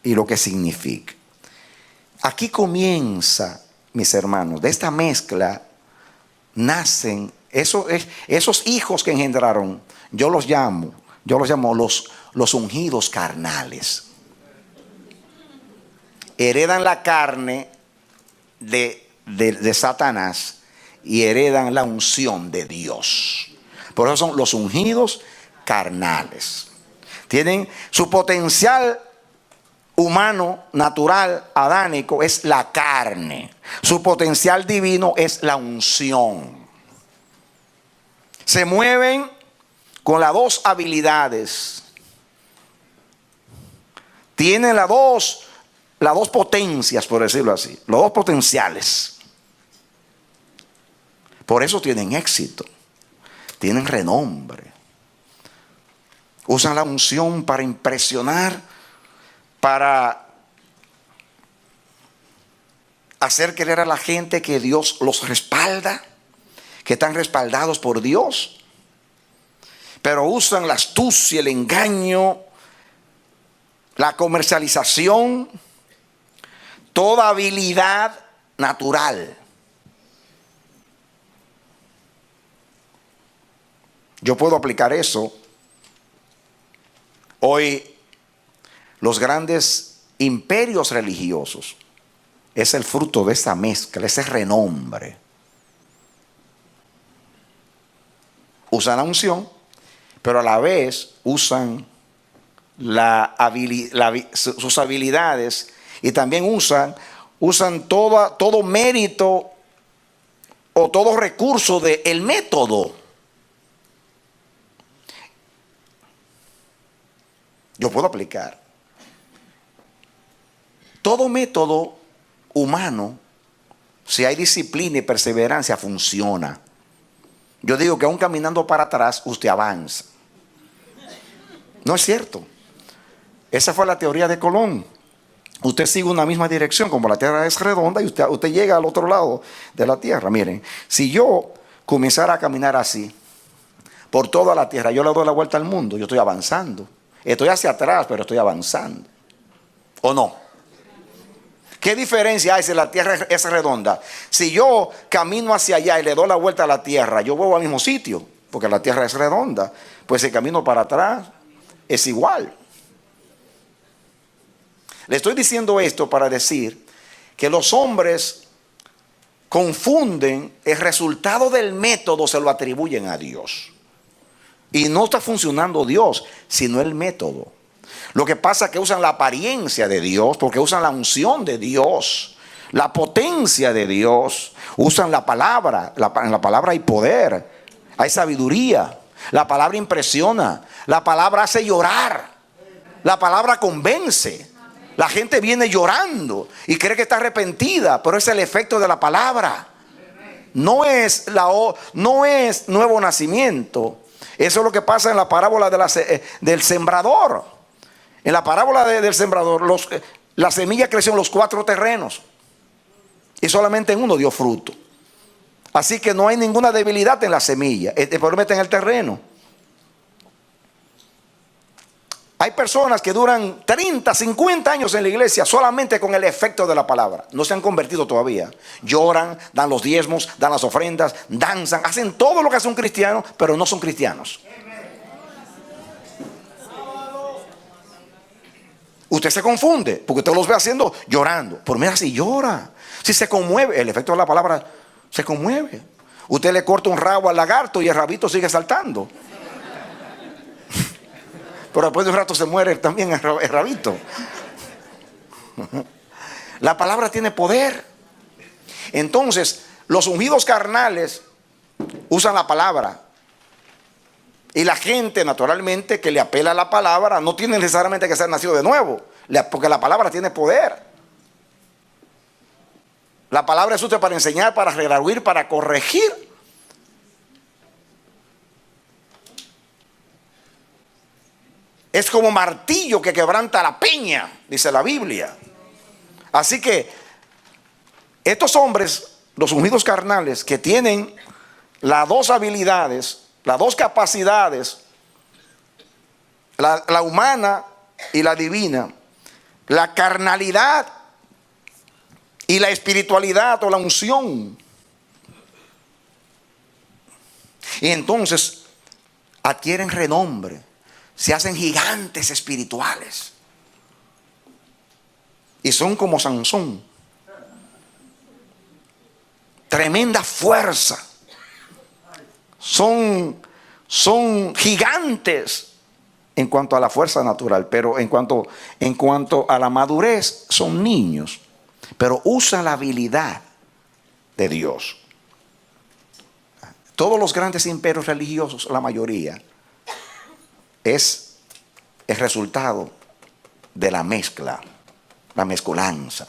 y lo que significa. Aquí comienza, mis hermanos, de esta mezcla nacen esos hijos que engendraron. Yo los llamo los ungidos carnales. Heredan la carne de Satanás y heredan la unción de Dios. Por eso son los ungidos carnales. Tienen su potencial humano, natural, adánico, es la carne. Su potencial divino es la unción. Se mueven con las dos habilidades. Tienen las dos potencias, por decirlo así, los dos potenciales. Por eso tienen éxito, tienen renombre. Usan la unción para impresionar, para hacer creer a la gente que Dios los respalda, que están respaldados por Dios. Pero usan la astucia, el engaño, la comercialización, toda habilidad natural. Yo puedo aplicar eso. Hoy los grandes imperios religiosos es el fruto de esa mezcla, ese renombre. Usan la unción, pero a la vez usan sus habilidades y también usan todo mérito o todo recurso del método. Yo puedo aplicar. Todo método humano, si hay disciplina y perseverancia, funciona. Yo digo que aún caminando para atrás, usted avanza. No es cierto. Esa fue la teoría de Colón. Usted sigue una misma dirección, como la tierra es redonda y usted llega al otro lado de la tierra. Miren, si yo comenzara a caminar así, por toda la tierra, yo le doy la vuelta al mundo, yo estoy avanzando. Estoy hacia atrás, pero estoy avanzando. ¿O no? ¿Qué diferencia hay si la tierra es redonda? Si yo camino hacia allá y le doy la vuelta a la tierra, yo vuelvo al mismo sitio, porque la tierra es redonda. Pues si camino para atrás, es igual. Le estoy diciendo esto para decir que los hombres confunden el resultado del método, se lo atribuyen a Dios. Y no está funcionando Dios, sino el método. Lo que pasa es que usan la apariencia de Dios, porque usan la unción de Dios, la potencia de Dios. Usan la palabra, en la palabra hay poder, hay sabiduría. La palabra impresiona, la palabra hace llorar, la palabra convence. La gente viene llorando y cree que está arrepentida, pero es el efecto de la palabra. No es nuevo nacimiento. Eso es lo que pasa en la parábola del sembrador. En la parábola del sembrador, la semilla creció en los 4 terrenos y solamente en uno dio fruto. Así que no hay ninguna debilidad en la semilla. El problema está en el terreno. Hay personas que duran 30, 50 años en la iglesia solamente con el efecto de la palabra. No se han convertido todavía. Lloran, dan los diezmos, dan las ofrendas, danzan, hacen todo lo que hace un cristiano, pero no son cristianos. Usted se confunde porque usted los ve haciendo llorando. Pero mira, si llora, si se conmueve, el efecto de la palabra se conmueve. Usted le corta un rabo al lagarto y el rabito sigue saltando. Pero después de un rato se muere también el rabito. La palabra tiene poder. Entonces, los ungidos carnales usan la palabra. Y la gente, naturalmente, que le apela a la palabra, no tiene necesariamente que ser nacido de nuevo, porque la palabra tiene poder. La palabra es útil para enseñar, para redarguir, para corregir. Es como martillo que quebranta la peña, dice la Biblia. Así que estos hombres, los ungidos carnales, que tienen las 2 habilidades, las 2 capacidades, la humana y la divina, la carnalidad y la espiritualidad o la unción. Y entonces adquieren renombre, se hacen gigantes espirituales. Y son como Sansón. Tremenda fuerza. Son gigantes en cuanto a la fuerza natural, pero en cuanto a la madurez son niños, pero usan la habilidad de Dios. Todos los grandes imperios religiosos, la mayoría, es el resultado de la mezcla, la mezcolanza.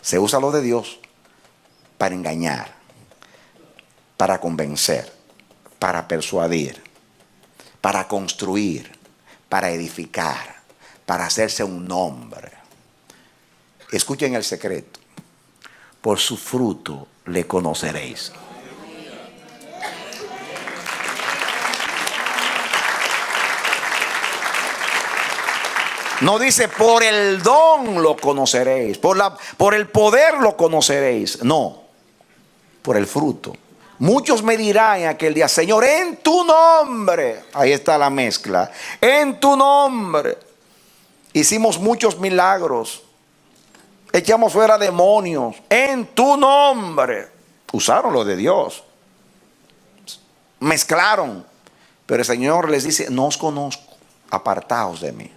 Se usa lo de Dios para engañar, para convencer, para persuadir, para construir, para edificar, para hacerse un nombre. Escuchen el secreto: por su fruto le conoceréis. No dice por el don lo conoceréis, por el poder lo conoceréis. No, por el fruto. Muchos me dirán en aquel día: Señor, en tu nombre, ahí está la mezcla, en tu nombre hicimos muchos milagros, echamos fuera demonios, en tu nombre. Usaron lo de Dios, mezclaron, pero el Señor les dice: no os conozco, apartaos de mí,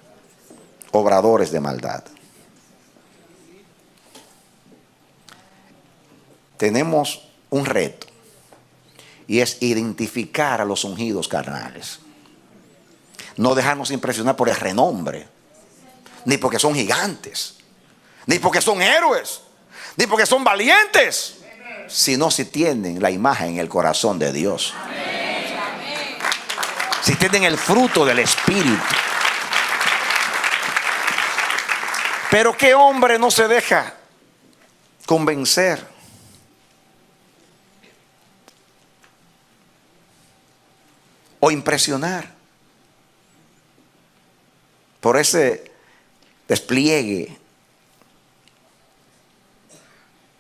obradores de maldad. Tenemos un reto, y es identificar a los ungidos carnales. No dejarnos impresionar por el renombre, ni porque son gigantes, ni porque son héroes, ni porque son valientes, sino si tienen la imagen en el corazón de Dios. Si tienen el fruto del Espíritu. Pero ¿qué hombre no se deja convencer? O impresionar por ese despliegue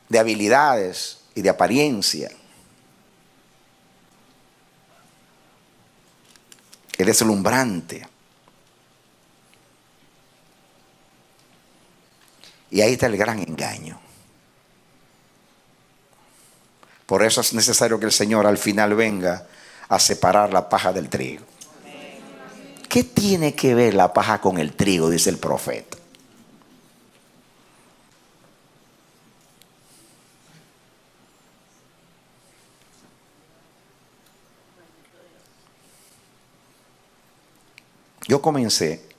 de habilidades y de apariencia? Es deslumbrante. Y ahí está el gran engaño. Por eso es necesario que el Señor al final venga a separar la paja del trigo. ¿Qué tiene que ver la paja con el trigo?, dice el profeta. Yo comencé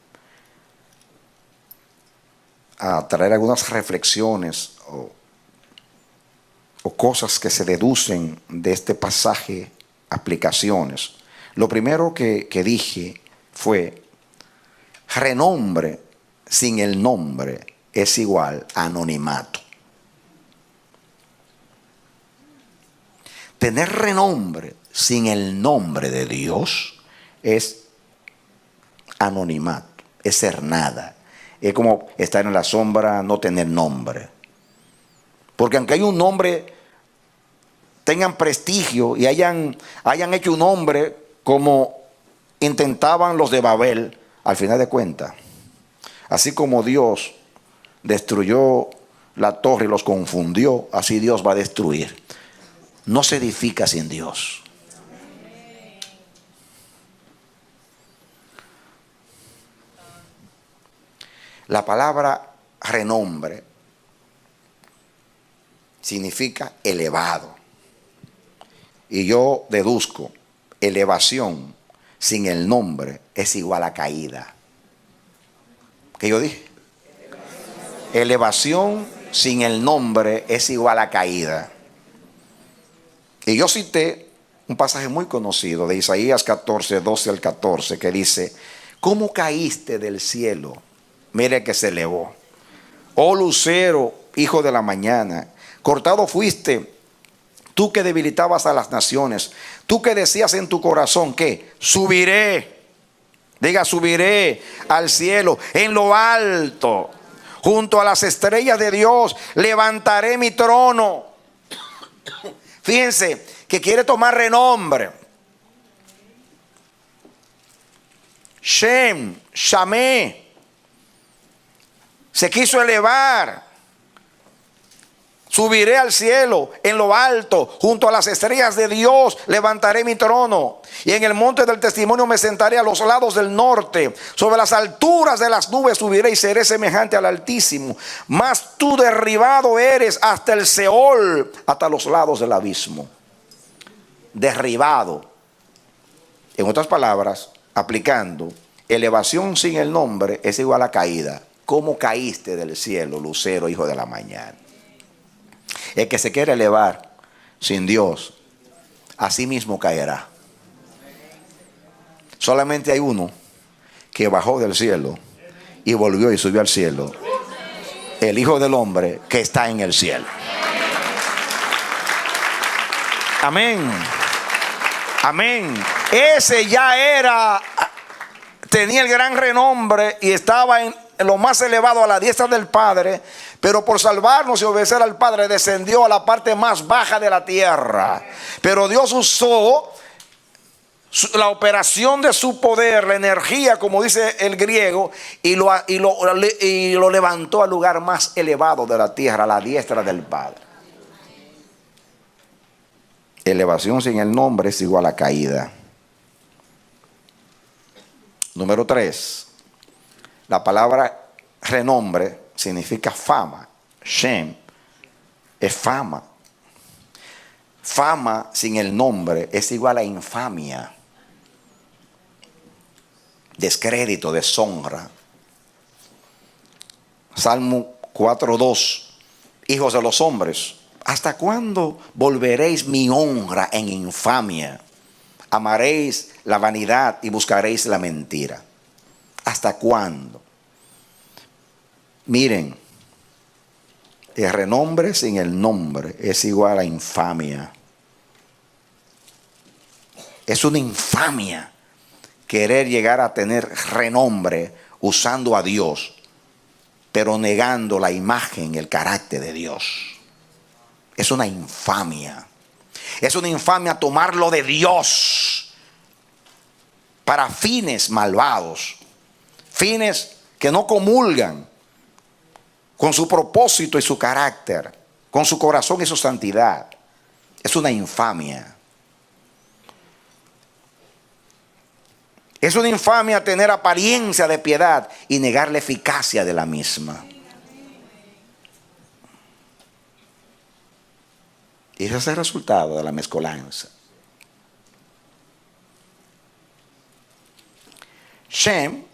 a traer algunas reflexiones o cosas que se deducen de este pasaje, aplicaciones. Lo primero que dije fue: renombre sin el nombre es igual a anonimato. Tener renombre sin el nombre de Dios es anonimato, es ser nada. Es como estar en la sombra, no tener nombre. Porque aunque hay un nombre, tengan prestigio y hayan hecho un nombre como intentaban los de Babel, al final de cuentas, así como Dios destruyó la torre y los confundió, así Dios va a destruir. No se edifica sin Dios. La palabra renombre significa elevado. Y yo deduzco, elevación sin el nombre es igual a caída. ¿Qué yo dije? Elevación sin el nombre es igual a caída. Y yo cité un pasaje muy conocido de Isaías 14, 12 al 14, que dice: ¿cómo caíste del cielo? Mire que se elevó. Oh lucero, hijo de la mañana, cortado fuiste, tú que debilitabas a las naciones, tú que decías en tu corazón que subiré, diga subiré al cielo, en lo alto, junto a las estrellas de Dios, levantaré mi trono. Fíjense que quiere tomar renombre. Shem, Shamé, se quiso elevar. Subiré al cielo, en lo alto, junto a las estrellas de Dios, levantaré mi trono. Y en el monte del testimonio me sentaré a los lados del norte. Sobre las alturas de las nubes subiré y seré semejante al Altísimo. Mas tú derribado eres hasta el Seol, hasta los lados del abismo. Derribado. En otras palabras, aplicando, elevación sin el nombre es igual a caída. ¿Cómo caíste del cielo, lucero, hijo de la mañana? El que se quiere elevar sin Dios, así mismo caerá. Solamente hay uno que bajó del cielo y volvió y subió al cielo: el Hijo del Hombre que está en el cielo. Amén. Amén. Ese ya tenía el gran renombre y estaba en lo más elevado, a la diestra del Padre, pero por salvarnos y obedecer al Padre descendió a la parte más baja de la tierra. Pero Dios usó la operación de su poder, la energía, como dice el griego, y lo levantó al lugar más elevado de la tierra, a la diestra del Padre. Elevación sin el nombre es igual a caída. Número 3. La palabra renombre significa fama. Shem es fama. Fama sin el nombre es igual a infamia, descrédito, deshonra. Salmo 4:2. Hijos de los hombres, ¿hasta cuándo volveréis mi honra en infamia? Amaréis la vanidad y buscaréis la mentira. ¿Hasta cuándo? Miren, el renombre sin el nombre es igual a infamia. Es una infamia querer llegar a tener renombre usando a Dios, pero negando la imagen, el carácter de Dios. Es una infamia. Es una infamia tomarlo de Dios para fines malvados, fines que no comulgan con su propósito y su carácter, con su corazón y su santidad. Es una infamia. Es una infamia tener apariencia de piedad y negar la eficacia de la misma. Y ese es el resultado de la mezcolanza. Shem,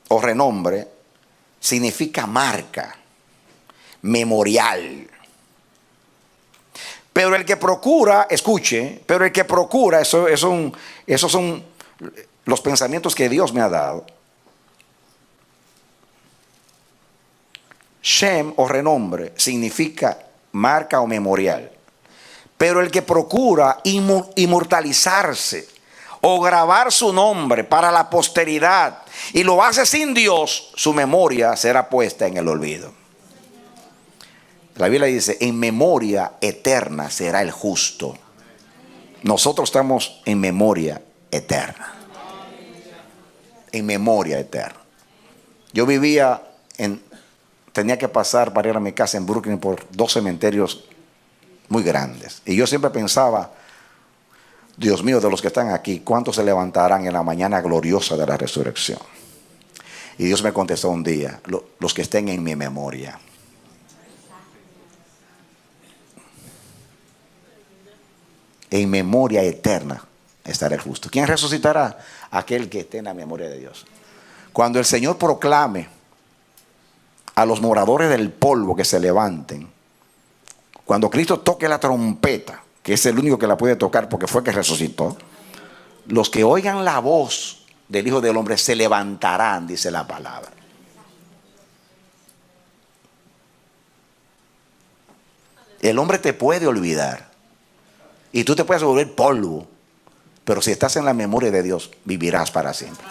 o renombre, significa marca. memorial. Pero el que procura, escuche, pero el que procura, esos son los pensamientos que Dios me ha dado. Shem o renombre significa marca o memorial. Pero el que procura inmortalizarse o grabar su nombre para la posteridad y lo hace sin Dios, su memoria será puesta en el olvido. La Biblia dice, en memoria eterna será el justo. Nosotros estamos en memoria eterna. En memoria eterna. Yo tenía que pasar para ir a mi casa en Brooklyn por 2 cementerios muy grandes. Y yo siempre pensaba, Dios mío, de los que están aquí, ¿cuántos se levantarán en la mañana gloriosa de la resurrección? Y Dios me contestó un día, los que estén en mi memoria. En memoria eterna estará el justo. ¿Quién resucitará? Aquel que esté en la memoria de Dios. Cuando el Señor proclame a los moradores del polvo que se levanten, cuando Cristo toque la trompeta, que es el único que la puede tocar porque fue que resucitó, los que oigan la voz del Hijo del Hombre se levantarán, dice la palabra. El hombre te puede olvidar y tú te puedes volver polvo, pero si estás en la memoria de Dios, vivirás para siempre.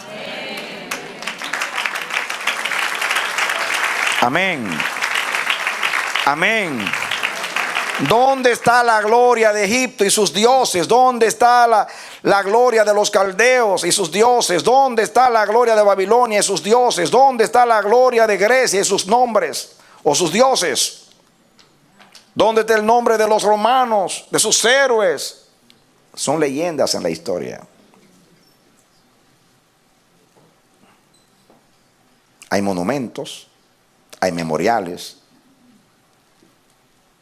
Amén. Amén. ¿Dónde está la gloria de Egipto y sus dioses? ¿Dónde está la gloria de los caldeos y sus dioses? ¿Dónde está la gloria de Babilonia y sus dioses? ¿Dónde está la gloria de Grecia y sus nombres o sus dioses? ¿Dónde está el nombre de los romanos, de sus héroes? Son leyendas en la historia. Hay monumentos, hay memoriales,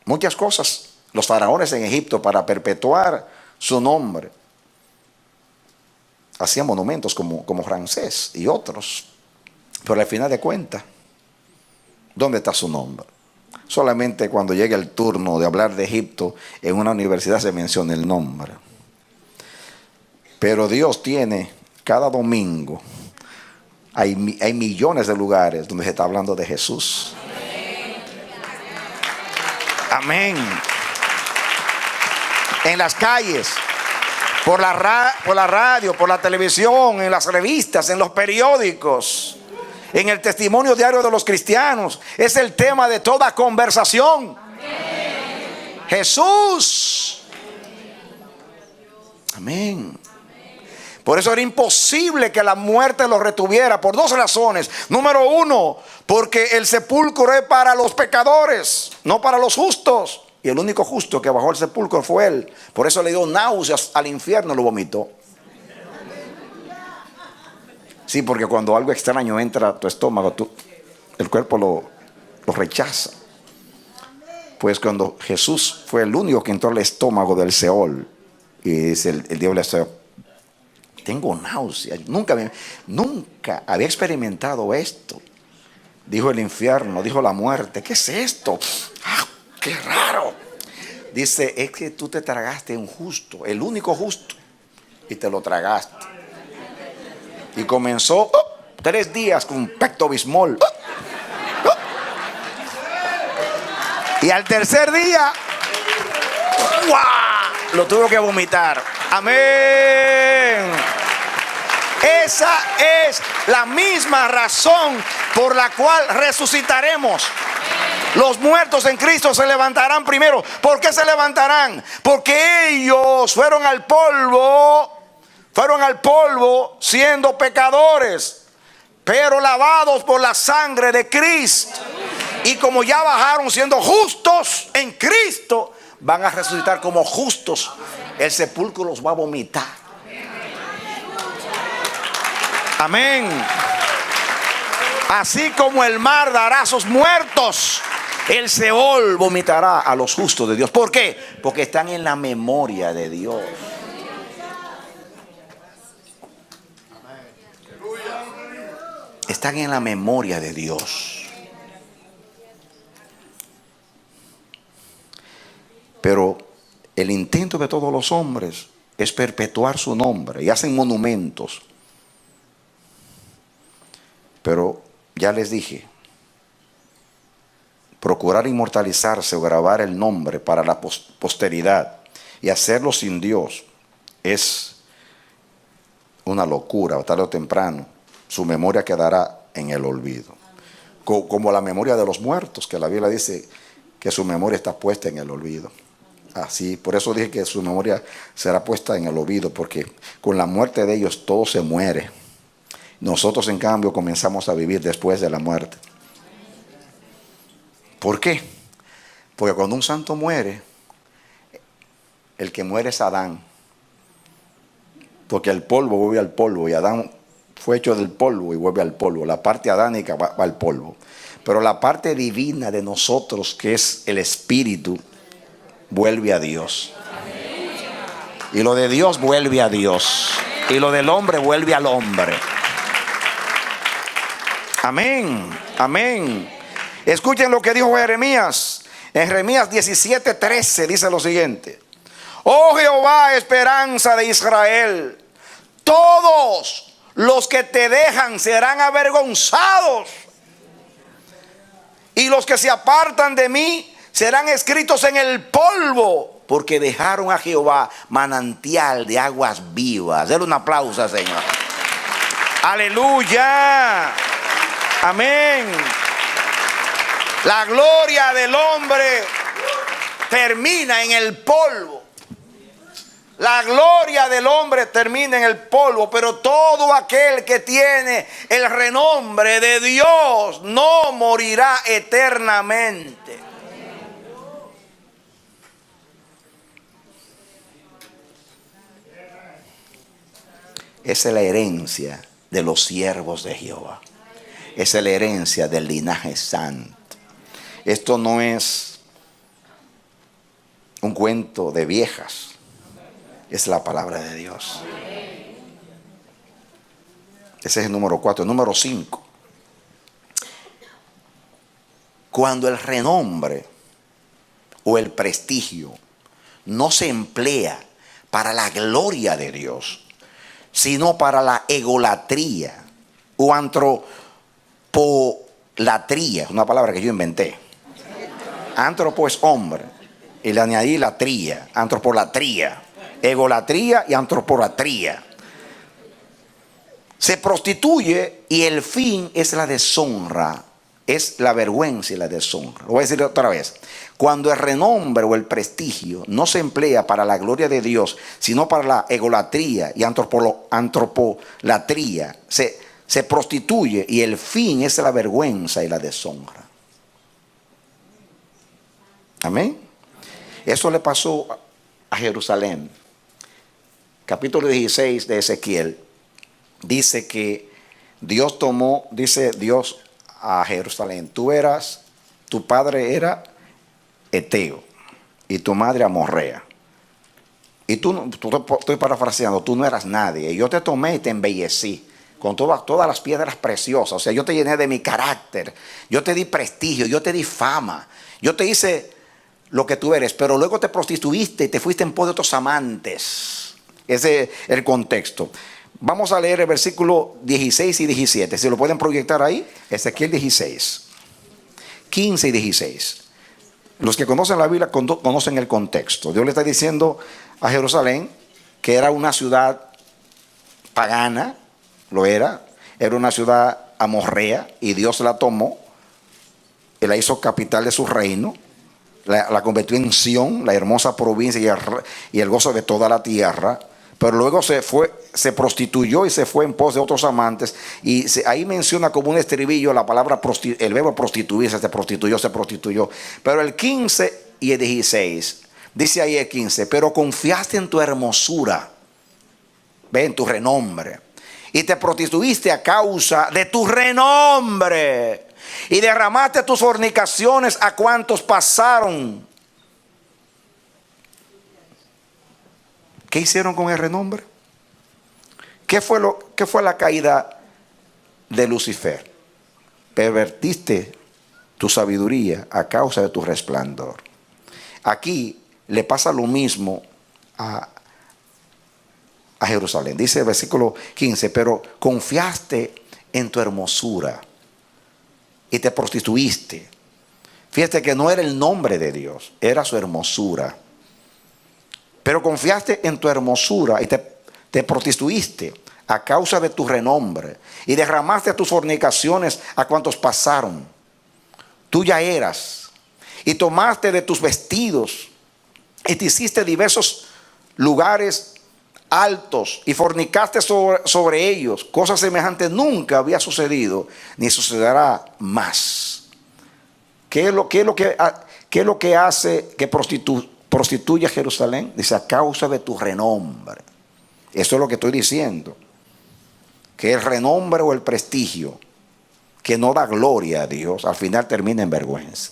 muchas cosas. Los faraones en Egipto, para perpetuar su nombre, hacían monumentos como Ramsés y otros. Pero al final de cuentas, ¿dónde está su nombre? Solamente cuando llegue el turno de hablar de Egipto, en una universidad se menciona el nombre. Pero Dios tiene cada domingo, hay millones de lugares donde se está hablando de Jesús. Amén. En las calles, por la radio, por la televisión, en las revistas, en los periódicos, en el testimonio diario de los cristianos. Es el tema de toda conversación. Amén. Jesús. Amén. Por eso era imposible que la muerte los retuviera, por 2 razones. Número 1, porque el sepulcro es para los pecadores, no para los justos. Y el único justo que bajó al sepulcro fue él. Por eso le dio náuseas al infierno, lo vomitó. Sí, porque cuando algo extraño entra a tu estómago, el cuerpo lo rechaza. Pues cuando Jesús fue el único que entró al estómago del Seol, y dice el diablo, tengo náuseas, nunca había experimentado esto. Dijo el infierno, dijo la muerte, ¿qué es esto? ¡Ah, qué raro! Dice, es que tú te tragaste un justo, el único justo, y te lo tragaste. Y comenzó 3 días con Pepto-Bismol. Y al tercer día, ¡guau!, lo tuvo que vomitar. Amén. Esa es la misma razón por la cual resucitaremos. Los muertos en Cristo se levantarán primero. ¿Por qué se levantarán? Porque ellos fueron al polvo siendo pecadores, pero lavados por la sangre de Cristo. Y como ya bajaron siendo justos en Cristo, van a resucitar como justos. El sepulcro los va a vomitar. Amén. Así como el mar dará a sus muertos, el Seol vomitará a los justos de Dios. ¿Por qué? Porque están en la memoria de Dios. Están en la memoria de Dios. Pero el intento de todos los hombres es perpetuar su nombre y hacen monumentos. Pero ya les dije, procurar inmortalizarse o grabar el nombre para la posteridad y hacerlo sin Dios es una locura. Tarde o temprano su memoria quedará en el olvido, como la memoria de los muertos, que la Biblia dice que su memoria está puesta en el olvido. Así, por eso dije que su memoria será puesta en el olvido, porque con la muerte de ellos todo se muere. Nosotros, en cambio, comenzamos a vivir después de la muerte. ¿Por qué? Porque cuando un santo muere, el que muere es Adán. Porque el polvo vuelve al polvo, y Adán fue hecho del polvo y vuelve al polvo. La parte adánica va al polvo. Pero la parte divina de nosotros, que es el espíritu, vuelve a Dios. Y lo de Dios vuelve a Dios. Y lo del hombre vuelve al hombre. Amén, amén. Escuchen lo que dijo Jeremías. En Jeremías 17:13 dice lo siguiente: oh Jehová, esperanza de Israel, todos los que te dejan serán avergonzados, y los que se apartan de mí serán escritos en el polvo, porque dejaron a Jehová manantial de aguas vivas. Denle un aplauso, Señor. Aleluya. Amén. La gloria del hombre termina en el polvo. La gloria del hombre termina en el polvo, pero todo aquel que tiene el renombre de Dios no morirá eternamente. Esa es la herencia de los siervos de Jehová. Esa es la herencia del linaje santo. Esto no es un cuento de viejas. Es la palabra de Dios. Ese es el número 4. El número 5. Cuando el renombre o el prestigio no se emplea para la gloria de Dios, sino para la egolatría o antropolatría, una palabra que yo inventé. Antropo es hombre y le añadí la tría, antropolatría, egolatría y antropolatría. Se prostituye y el fin es la deshonra, es la vergüenza y la deshonra. Lo voy a decir otra vez. Cuando el renombre o el prestigio no se emplea para la gloria de Dios, sino para la egolatría y antropolatría, se prostituye y el fin es la vergüenza y la deshonra. Amén. Eso le pasó a Jerusalén. Capítulo 16 de Ezequiel dice que Dios tomó, dice Dios a Jerusalén: tu padre era Eteo y tu madre amorrea. Y tú estoy parafraseando, tú no eras nadie. Y yo te tomé y te embellecí con todas las piedras preciosas. O sea, yo te llené de mi carácter, yo te di prestigio, yo te di fama, yo te hice lo que tú eres. Pero luego te prostituiste y te fuiste en pos de otros amantes. Ese es el contexto. Vamos a leer el versículo 16 y 17. Si lo pueden proyectar ahí. Ezequiel 16, 15 y 16. Los que conocen la Biblia conocen el contexto. Dios le está diciendo a Jerusalén que era una ciudad pagana. Lo era una ciudad amorrea, y Dios la tomó y la hizo capital de su reino. La convirtió en Sión, la hermosa provincia y el gozo de toda la tierra. Pero luego se prostituyó y se fue en pos de otros amantes. Y ahí menciona como un estribillo la palabra, el verbo prostituirse, se prostituyó. Pero el 15 y el 16, dice ahí el 15: pero confiaste en tu hermosura, en tu renombre, y te prostituiste a causa de tu renombre, y derramaste tus fornicaciones a cuantos pasaron. ¿Qué hicieron con el renombre? ¿Qué fue la caída de Lucifer? Pervertiste tu sabiduría a causa de tu resplandor. Aquí le pasa lo mismo a Jerusalén. Dice el versículo 15, pero confiaste en tu hermosura y te prostituiste. Fíjate que no era el nombre de Dios, era su hermosura. Pero confiaste en tu hermosura y te prostituiste a causa de tu renombre y derramaste tus fornicaciones a cuantos pasaron. Tuya eras y tomaste de tus vestidos y te hiciste diversos lugares altos y fornicaste sobre ellos. Cosa semejante nunca había sucedido ni sucederá más. ¿Qué es lo que hace que prostituye a Jerusalén? Dice, a causa de tu renombre. Eso es lo que estoy diciendo. Que el renombre o el prestigio que no da gloria a Dios, al final termina en vergüenza.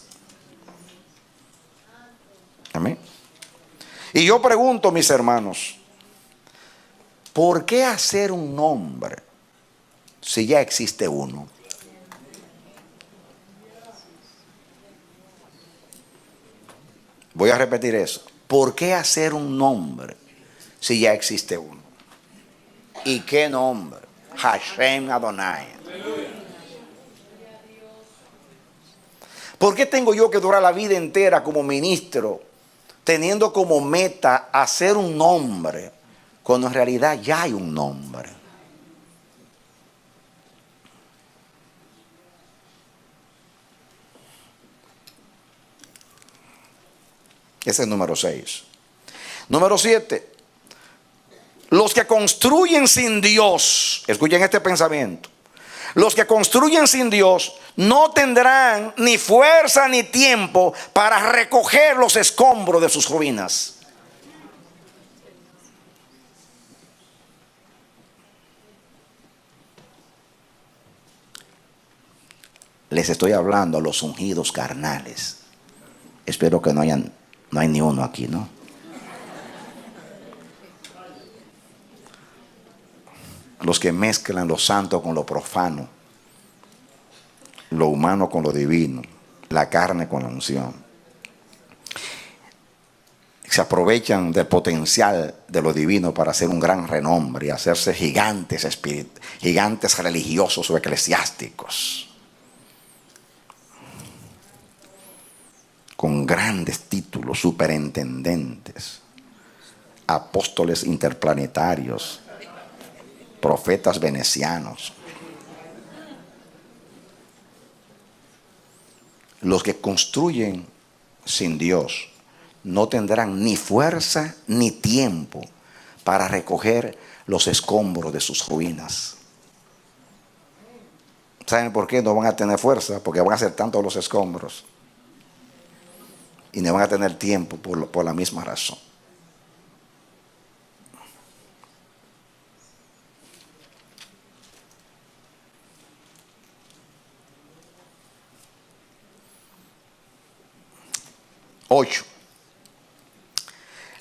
Amén. Y yo pregunto, mis hermanos, ¿por qué hacer un nombre si ya existe uno? Voy a repetir eso. ¿Por qué hacer un nombre si ya existe uno? ¿Y qué nombre? Hashem Adonai. ¿Por qué tengo yo que durar la vida entera como ministro teniendo como meta hacer un nombre cuando en realidad ya hay un nombre? Ese es el número 6. Número 7. Los que construyen sin Dios, escuchen este pensamiento. Los que construyen sin Dios no tendrán ni fuerza ni tiempo para recoger los escombros de sus ruinas. Les estoy hablando a los ungidos carnales. Espero que no hay ni uno aquí, ¿no? Los que mezclan lo santo con lo profano, lo humano con lo divino, la carne con la unción. Se aprovechan del potencial de lo divino para hacer un gran renombre y hacerse gigantes religiosos o eclesiásticos, con grandes títulos, superintendentes, apóstoles interplanetarios, profetas venecianos. Los que construyen sin Dios no tendrán ni fuerza ni tiempo para recoger los escombros de sus ruinas. ¿Saben por qué no van a tener fuerza? Porque van a ser tantos los escombros y no van a tener tiempo por la misma razón. Ocho.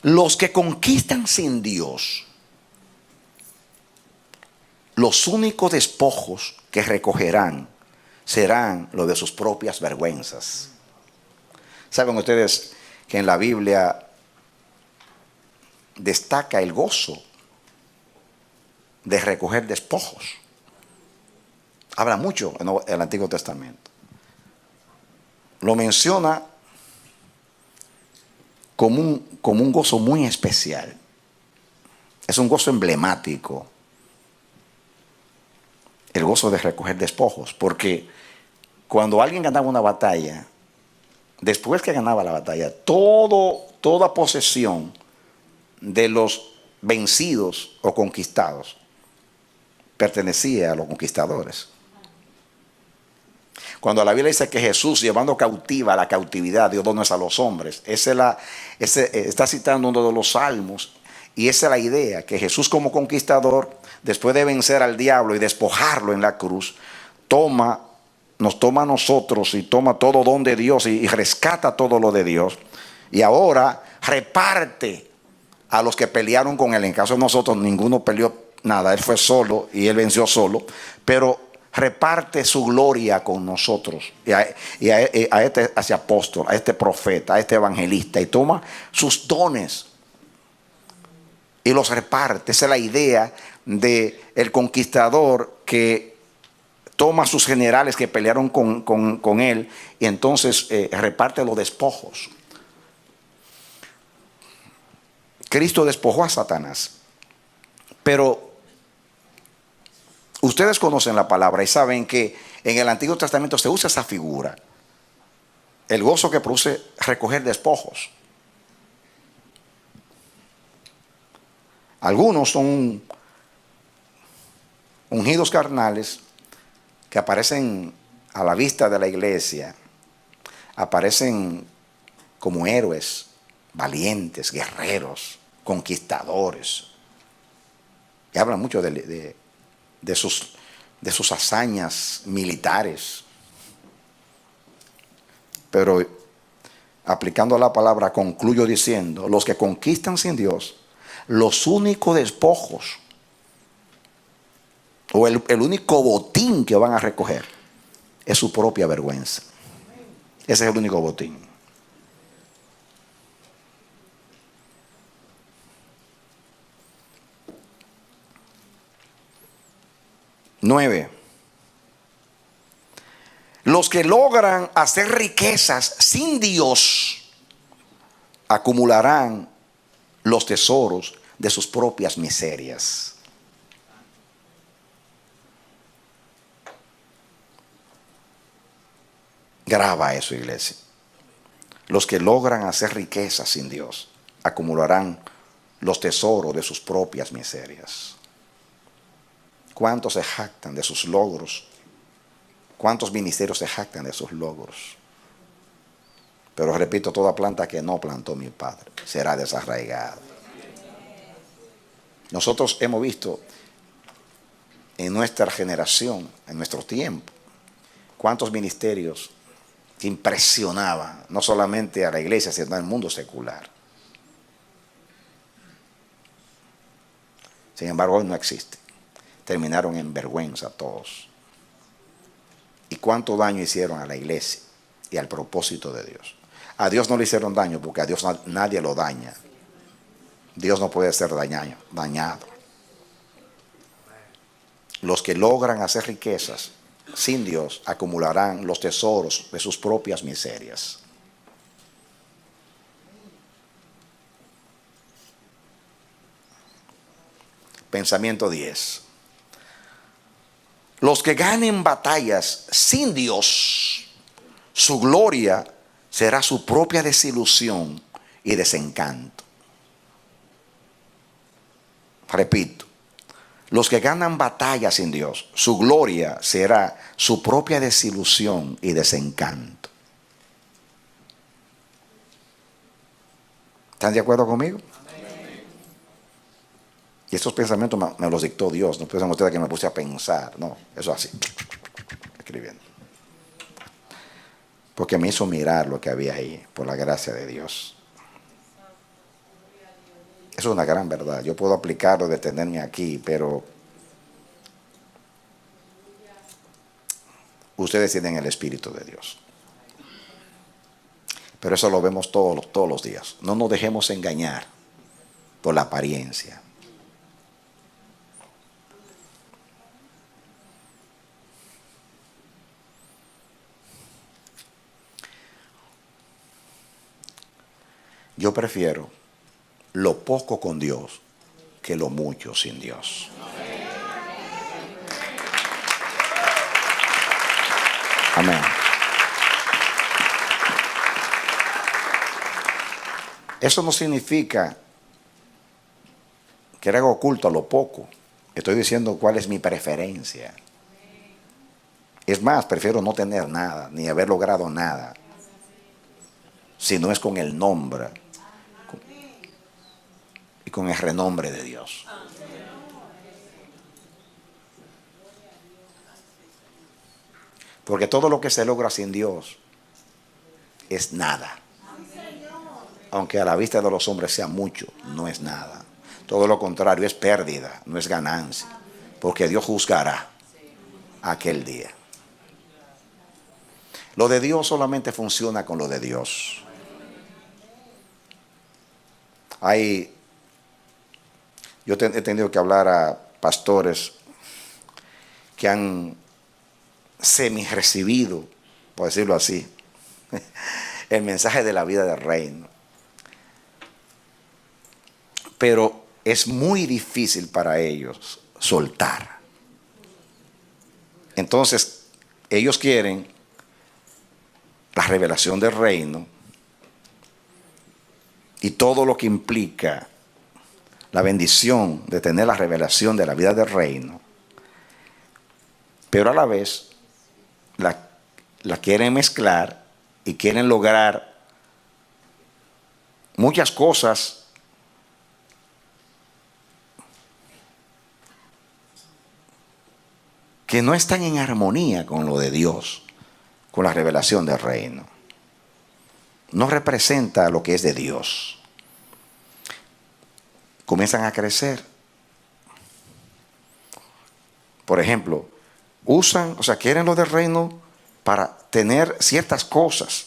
Los que conquistan sin Dios, los únicos despojos que recogerán serán los de sus propias vergüenzas. ¿Saben ustedes que en la Biblia destaca el gozo de recoger despojos? Habla mucho en el Antiguo Testamento. Lo menciona como un gozo muy especial. Es un gozo emblemático. El gozo de recoger despojos. Porque cuando alguien ganaba una batalla, después que ganaba la batalla, toda posesión de los vencidos o conquistados pertenecía a los conquistadores. Cuando la Biblia dice que Jesús, llevando cautiva la cautividad, dio dones a los hombres, está citando uno de los salmos, y esa es la idea, que Jesús como conquistador, después de vencer al diablo y despojarlo en la cruz, nos toma a nosotros y toma todo don de Dios y rescata todo lo de Dios, y ahora reparte a los que pelearon con él. En caso de nosotros, ninguno peleó nada, él fue solo y él venció solo, pero reparte su gloria con nosotros y a ese apóstol, a este profeta, a este evangelista, y toma sus dones y los reparte. Esa es la idea del conquistador que toma a sus generales que pelearon con él y entonces reparte los despojos. Cristo despojó a Satanás, pero ustedes conocen la palabra y saben que en el Antiguo Testamento se usa esa figura, el gozo que produce recoger despojos. Algunos son ungidos carnales que aparecen a la vista de la iglesia, aparecen como héroes, valientes, guerreros, conquistadores. Y hablan mucho de sus hazañas militares. Pero aplicando la palabra, concluyo diciendo: los que conquistan sin Dios, los únicos despojos o el único botín que van a recoger es su propia vergüenza. Ese es el único botín. Nueve. Los que logran hacer riquezas sin Dios acumularán los tesoros de sus propias miserias. Graba eso, iglesia. Los que logran hacer riquezas sin Dios acumularán los tesoros de sus propias miserias. ¿Cuántos se jactan de sus logros? ¿Cuántos ministerios se jactan de sus logros? Pero repito, toda planta que no plantó mi Padre será desarraigada. Nosotros hemos visto en nuestra generación, en nuestro tiempo, cuántos ministerios que impresionaban no solamente a la iglesia, sino al mundo secular. Sin embargo, hoy no existe. Terminaron en vergüenza todos. ¿Y cuánto daño hicieron a la iglesia y al propósito de Dios? A Dios no le hicieron daño porque a Dios nadie lo daña. Dios no puede ser dañado. Los que logran hacer riquezas sin Dios acumularán los tesoros de sus propias miserias. Pensamiento 10. Los que ganen batallas sin Dios, su gloria será su propia desilusión y desencanto. Repito, los que ganan batallas sin Dios, su gloria será su propia desilusión y desencanto. ¿Están de acuerdo conmigo? Y estos pensamientos me los dictó Dios. No piensan ustedes que me puse a pensar. No, eso así. Escribiendo. Porque me hizo mirar lo que había ahí, por la gracia de Dios. Eso es una gran verdad. Yo puedo aplicarlo, detenerme aquí, pero ustedes tienen el Espíritu de Dios. Pero eso lo vemos todos los días. No nos dejemos engañar por la apariencia. Yo prefiero lo poco con Dios que lo mucho sin Dios. Amén. Eso no significa que haga oculto a lo poco. Estoy diciendo cuál es mi preferencia. Es más, prefiero no tener nada, ni haber logrado nada, si no es con el nombre y con el renombre de Dios. Porque todo lo que se logra sin Dios es nada. Aunque a la vista de los hombres sea mucho, no es nada. Todo lo contrario, es pérdida, no es ganancia. Porque Dios juzgará. aquel día. Lo de Dios solamente funciona con lo de Dios. Yo he tenido que hablar a pastores que han semi-recibido, por decirlo así, el mensaje de la vida del reino. Pero es muy difícil para ellos soltar. Entonces, ellos quieren la revelación del reino y todo lo que implica la bendición de tener la revelación de la vida del reino, pero a la vez la quieren mezclar y quieren lograr muchas cosas que no están en armonía con lo de Dios, con la revelación del reino. No representa lo que es de Dios. Comienzan a crecer. Por ejemplo, quieren lo del reino para tener ciertas cosas,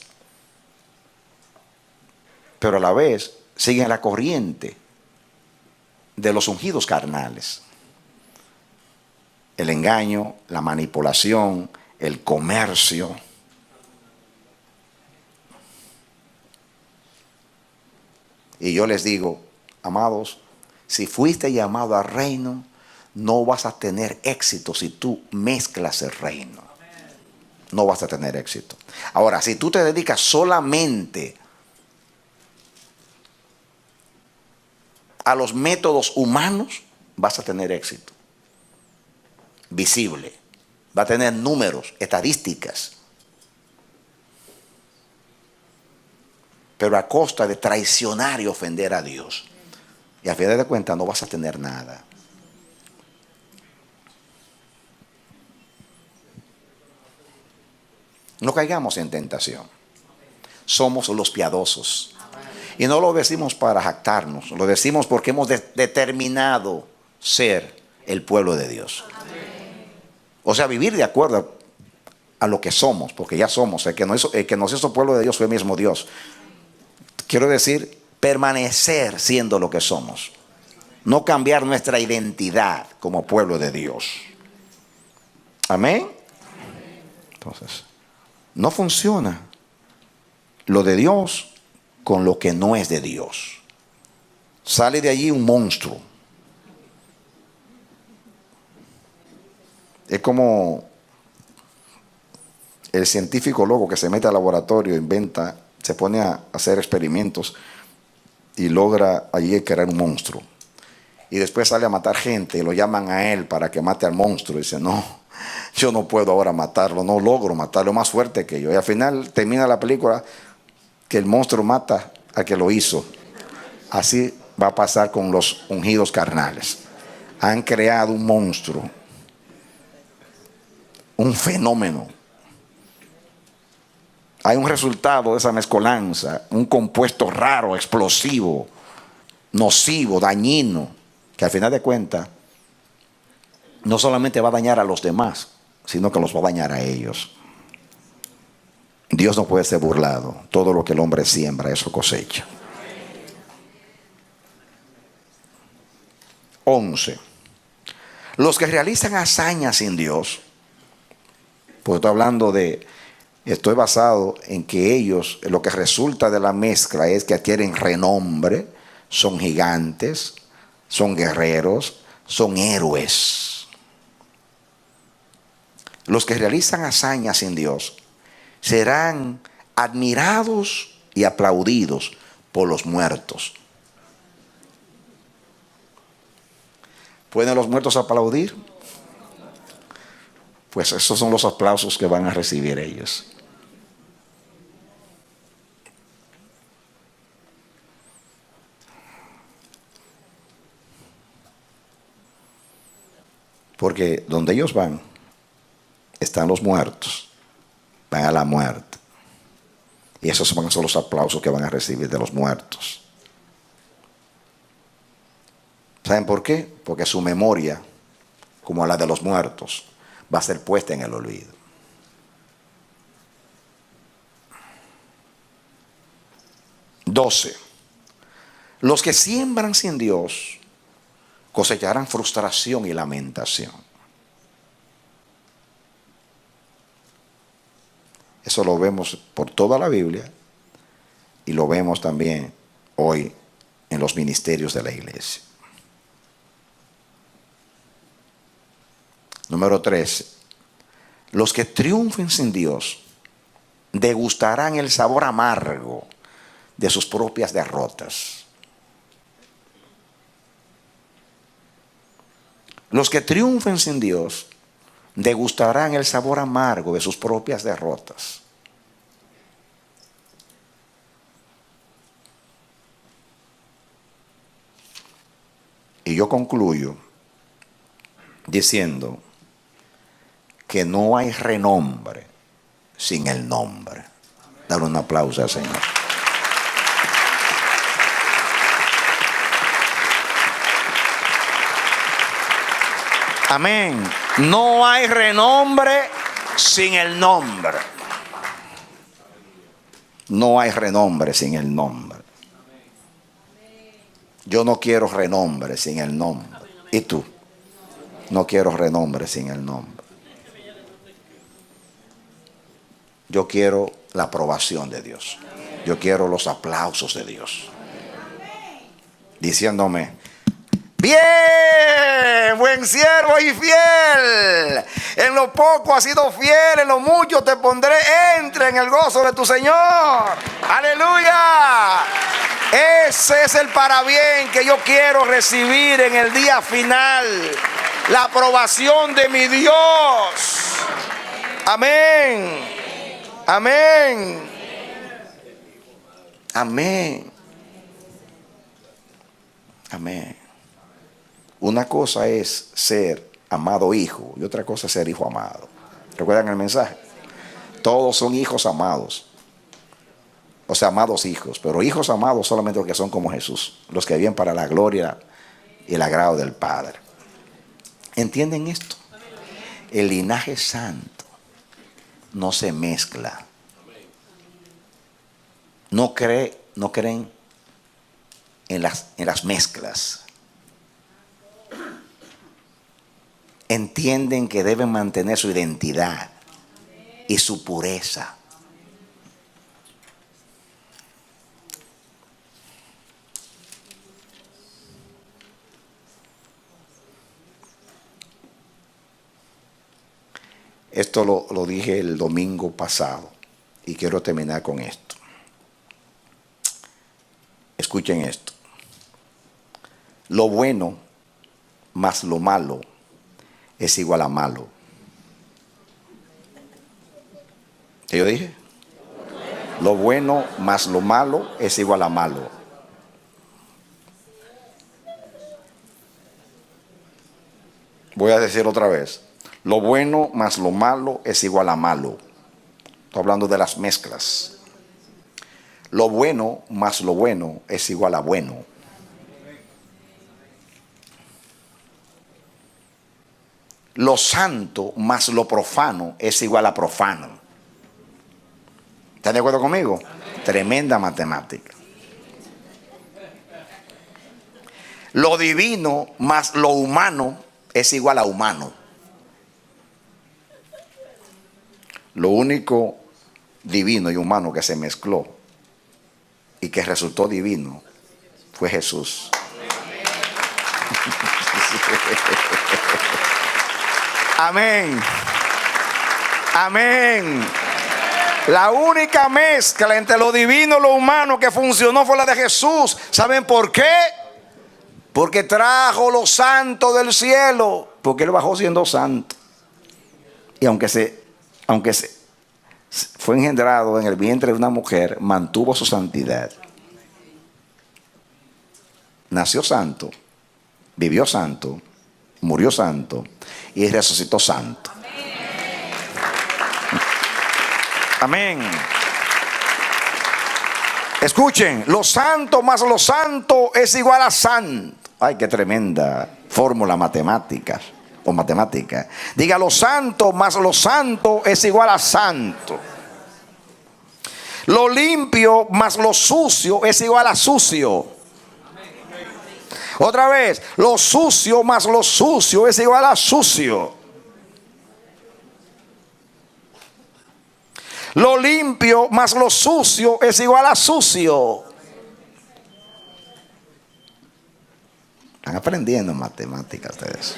pero a la vez siguen la corriente de los ungidos carnales. El engaño, la manipulación, el comercio. Y yo les digo, amados, si fuiste llamado al reino, no vas a tener éxito si tú mezclas el reino. No vas a tener éxito. Ahora, si tú te dedicas solamente a los métodos humanos, vas a tener éxito. Visible. Va a tener números, estadísticas. Pero a costa de traicionar y ofender a Dios. Y a fin de cuentas no vas a tener nada. No caigamos en tentación. Somos los piadosos. Y no lo decimos para jactarnos. Lo decimos porque hemos determinado ser el pueblo de Dios. O sea, vivir de acuerdo a lo que somos. Porque ya somos. El que nos hizo pueblo de Dios fue el mismo Dios. Quiero decir, permanecer siendo lo que somos. No cambiar nuestra identidad como pueblo de Dios. Amén. Entonces, no funciona lo de Dios con lo que no es de Dios. Sale de allí un monstruo. Es como el científico loco que se mete al laboratorio, inventa, se pone a hacer experimentos y logra allí crear un monstruo. Y después sale a matar gente y lo llaman a él para que mate al monstruo. Y dice, no, yo no puedo ahora matarlo, no logro matarlo, más fuerte que yo. Y al final termina la película que el monstruo mata al que lo hizo. Así va a pasar con los ungidos carnales. Han creado un monstruo, un fenómeno. Hay un resultado de esa mezcolanza, un compuesto raro, explosivo, nocivo, dañino, que al final de cuentas no solamente va a dañar a los demás, sino que los va a dañar a ellos. Dios no puede ser burlado. Todo lo que el hombre siembra, eso cosecha. 11. Los que realizan hazañas sin Dios, pues estoy basado en que ellos, lo que resulta de la mezcla es que adquieren renombre, son gigantes, son guerreros, son héroes. Los que realizan hazañas sin Dios serán admirados y aplaudidos por los muertos. ¿Pueden los muertos aplaudir? Pues esos son los aplausos que van a recibir ellos. Porque donde ellos van, están los muertos. Van a la muerte. Y esos son los aplausos que van a recibir de los muertos. ¿Saben por qué? Porque su memoria, como la de los muertos, va a ser puesta en el olvido. Doce. Los que siembran sin Dios cosecharán frustración y lamentación. Eso lo vemos por toda la Biblia y lo vemos también hoy en los ministerios de la iglesia. Número 13. Los que triunfen sin Dios degustarán el sabor amargo de sus propias derrotas. Los que triunfen sin Dios degustarán el sabor amargo de sus propias derrotas. Y yo concluyo diciendo que no hay renombre sin el nombre. Dale un aplauso al Señor. Amén. No hay renombre sin el nombre. No hay renombre sin el nombre. Yo no quiero renombre sin el nombre. ¿Y tú? No quiero renombre sin el nombre. Yo quiero la aprobación de Dios. Yo quiero los aplausos de Dios. Diciéndome: bien, buen siervo y fiel. En lo poco has sido fiel, en lo mucho te pondré. Entra en el gozo de tu Señor. Aleluya. Ese es el parabién que yo quiero recibir en el día final. La aprobación de mi Dios. Amén. Amén. Amén. Amén. Una cosa es ser amado hijo y otra cosa es ser hijo amado. ¿Recuerdan el mensaje? Todos son hijos amados. O sea, amados hijos. Pero hijos amados solamente los que son como Jesús. Los que viven para la gloria y el agrado del Padre. ¿Entienden esto? El linaje santo no se mezcla. No creen en las mezclas. Entienden que deben mantener su identidad y su pureza. Esto lo dije el domingo pasado y quiero terminar con esto. Escuchen esto. Lo bueno más lo malo es igual a malo. ¿Qué yo dije? Lo bueno más lo malo es igual a malo. Voy a decir otra vez. Lo bueno más lo malo es igual a malo. Estoy hablando de las mezclas. Lo bueno más lo bueno es igual a bueno. Lo santo más lo profano es igual a profano. ¿Están de acuerdo conmigo? Tremenda matemática. Lo divino más lo humano es igual a humano. Lo único divino y humano que se mezcló y que resultó divino fue Jesús. Amén. Amén. La única mezcla entre lo divino y lo humano que funcionó fue la de Jesús. ¿Saben por qué? Porque trajo lo santo del cielo. Porque Él bajó siendo santo. Y aunque fue engendrado en el vientre de una mujer, mantuvo su santidad. Nació santo, vivió santo, murió santo y resucitó santo. Amén. Escuchen, lo santo más lo santo es igual a santo. Ay, qué tremenda fórmula matemática. o matemática. Diga, lo santo más lo santo es igual a santo. Lo limpio más lo sucio es igual a sucio. Otra vez, lo sucio más lo sucio es igual a sucio. Lo limpio más lo sucio es igual a sucio. Están aprendiendo matemáticas ustedes.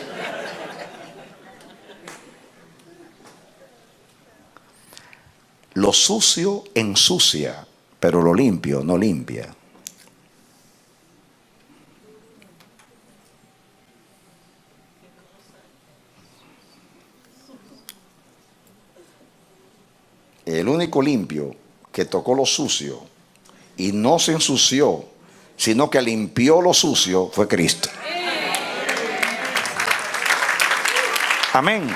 Lo sucio ensucia, pero lo limpio no limpia. El único limpio que tocó lo sucio y no se ensució, sino que limpió lo sucio, fue Cristo. Amén.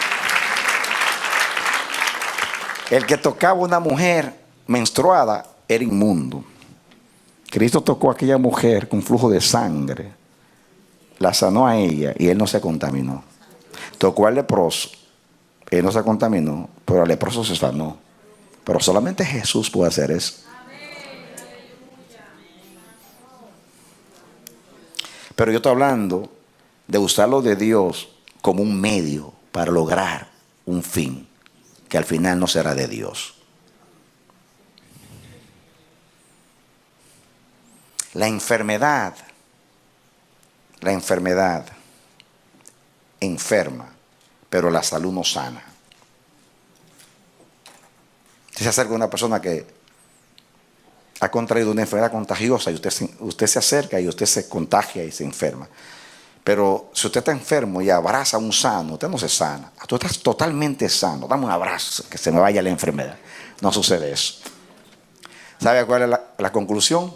El que tocaba una mujer menstruada era inmundo. Cristo tocó a aquella mujer con flujo de sangre, la sanó a ella y él no se contaminó. Tocó al leproso, él no se contaminó, pero al leproso se sanó. Pero solamente Jesús puede hacer eso. Pero yo estoy hablando de usarlo de Dios como un medio para lograr un fin que al final no será de Dios. La enfermedad enferma, pero la salud no sana. Si se acerca a una persona que ha contraído una enfermedad contagiosa y usted se acerca y usted se contagia y se enferma. Pero si usted está enfermo y abraza a un sano, usted no se sana. Tú estás totalmente sano. Dame un abrazo, que se me vaya la enfermedad. No sucede eso. ¿Sabe cuál es la conclusión?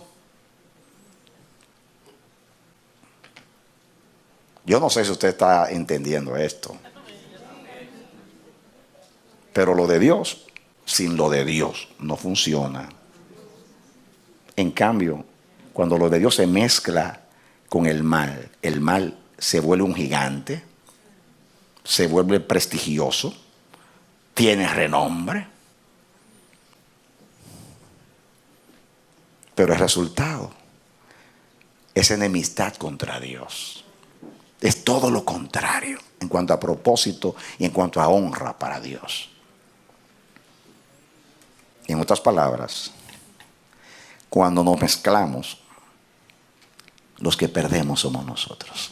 Yo no sé si usted está entendiendo esto. Pero lo de Dios, sin lo de Dios, no funciona. En cambio, cuando lo de Dios se mezcla con el mal se vuelve un gigante, se vuelve prestigioso, tiene renombre. Pero el resultado es enemistad contra Dios. Es todo lo contrario en cuanto a propósito y en cuanto a honra para Dios. En otras palabras, cuando nos mezclamos, los que perdemos somos nosotros.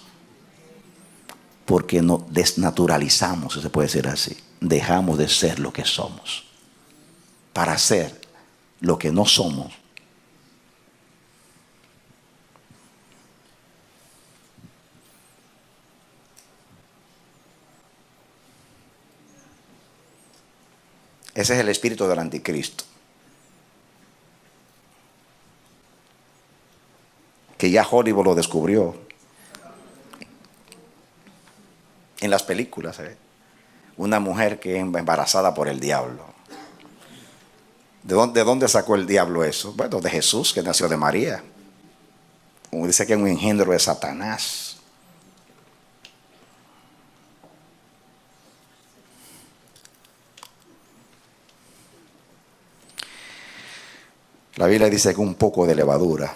Porque nos desnaturalizamos, si se puede decir así. Dejamos de ser lo que somos para ser lo que no somos. Ese es el espíritu del anticristo. Que ya Hollywood lo descubrió. En las películas, una mujer que es embarazada por el diablo. ¿De dónde sacó el diablo eso? Bueno, de Jesús, que nació de María. Como dice que es un engendro de Satanás. La Biblia dice que un poco de levadura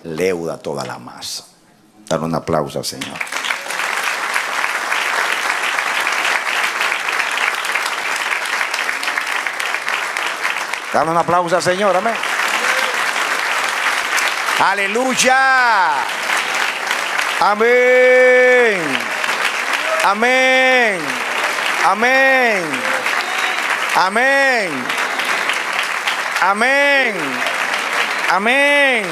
leuda toda la masa. Dale un aplauso al Señor. Dale un aplauso al Señor, amén. Aleluya. Amén. Amén. Amén. Amén. Amén. Amén.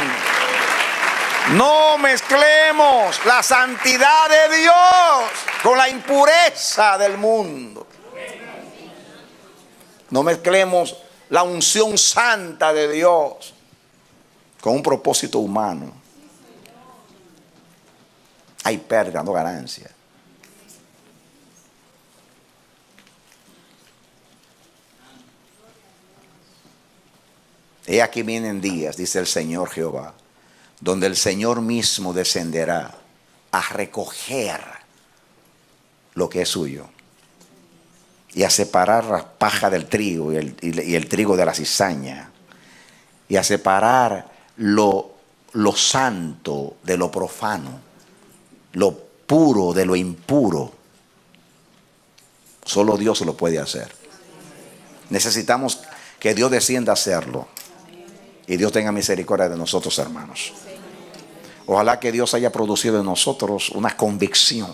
No mezclemos la santidad de Dios con la impureza del mundo. No mezclemos la unción santa de Dios con un propósito humano. Hay pérdida, no ganancia. He aquí vienen días, dice el Señor Jehová, donde el Señor mismo descenderá a recoger lo que es suyo. Y a separar la paja del trigo y el trigo de la cizaña. Y a separar lo santo de lo profano. Lo puro de lo impuro. Solo Dios lo puede hacer. Necesitamos que Dios descienda a hacerlo. Y Dios tenga misericordia de nosotros, hermanos. Ojalá que Dios haya producido en nosotros una convicción.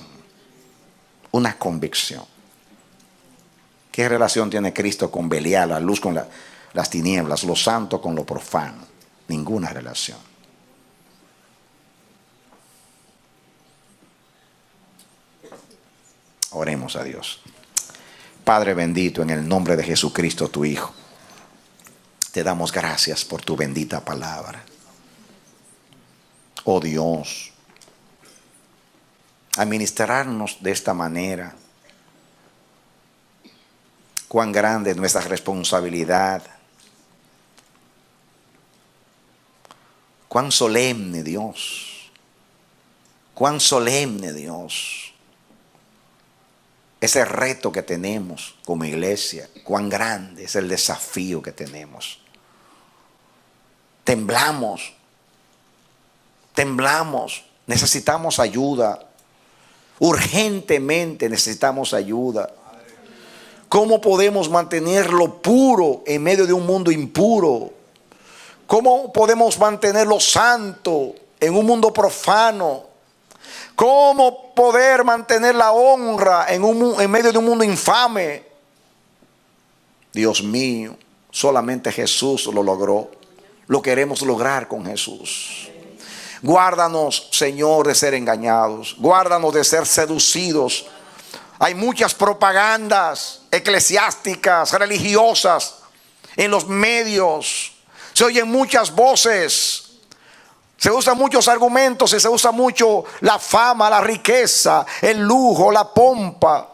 Una convicción. ¿Qué relación tiene Cristo con Belial, la luz con las tinieblas, lo santo con lo profano? Ninguna relación. Oremos a Dios. Padre bendito, en el nombre de Jesucristo, tu Hijo, te damos gracias por tu bendita palabra. Oh Dios, administrarnos de esta manera. Cuán grande es nuestra responsabilidad. Cuán solemne, Dios. Cuán solemne, Dios. Ese reto que tenemos como iglesia. Cuán grande es el desafío que tenemos. Temblamos. Temblamos. Necesitamos ayuda. Urgentemente necesitamos ayuda. ¿Cómo podemos mantenerlo puro en medio de un mundo impuro? ¿Cómo podemos mantenerlo santo en un mundo profano? ¿Cómo poder mantener la honra en medio de un mundo infame? Dios mío, solamente Jesús lo logró. Lo queremos lograr con Jesús. Guárdanos, Señor, de ser engañados. Guárdanos de ser seducidos. Hay muchas propagandas eclesiásticas, religiosas en los medios. Se oyen muchas voces. Se usan muchos argumentos y se usa mucho la fama, la riqueza, el lujo, la pompa,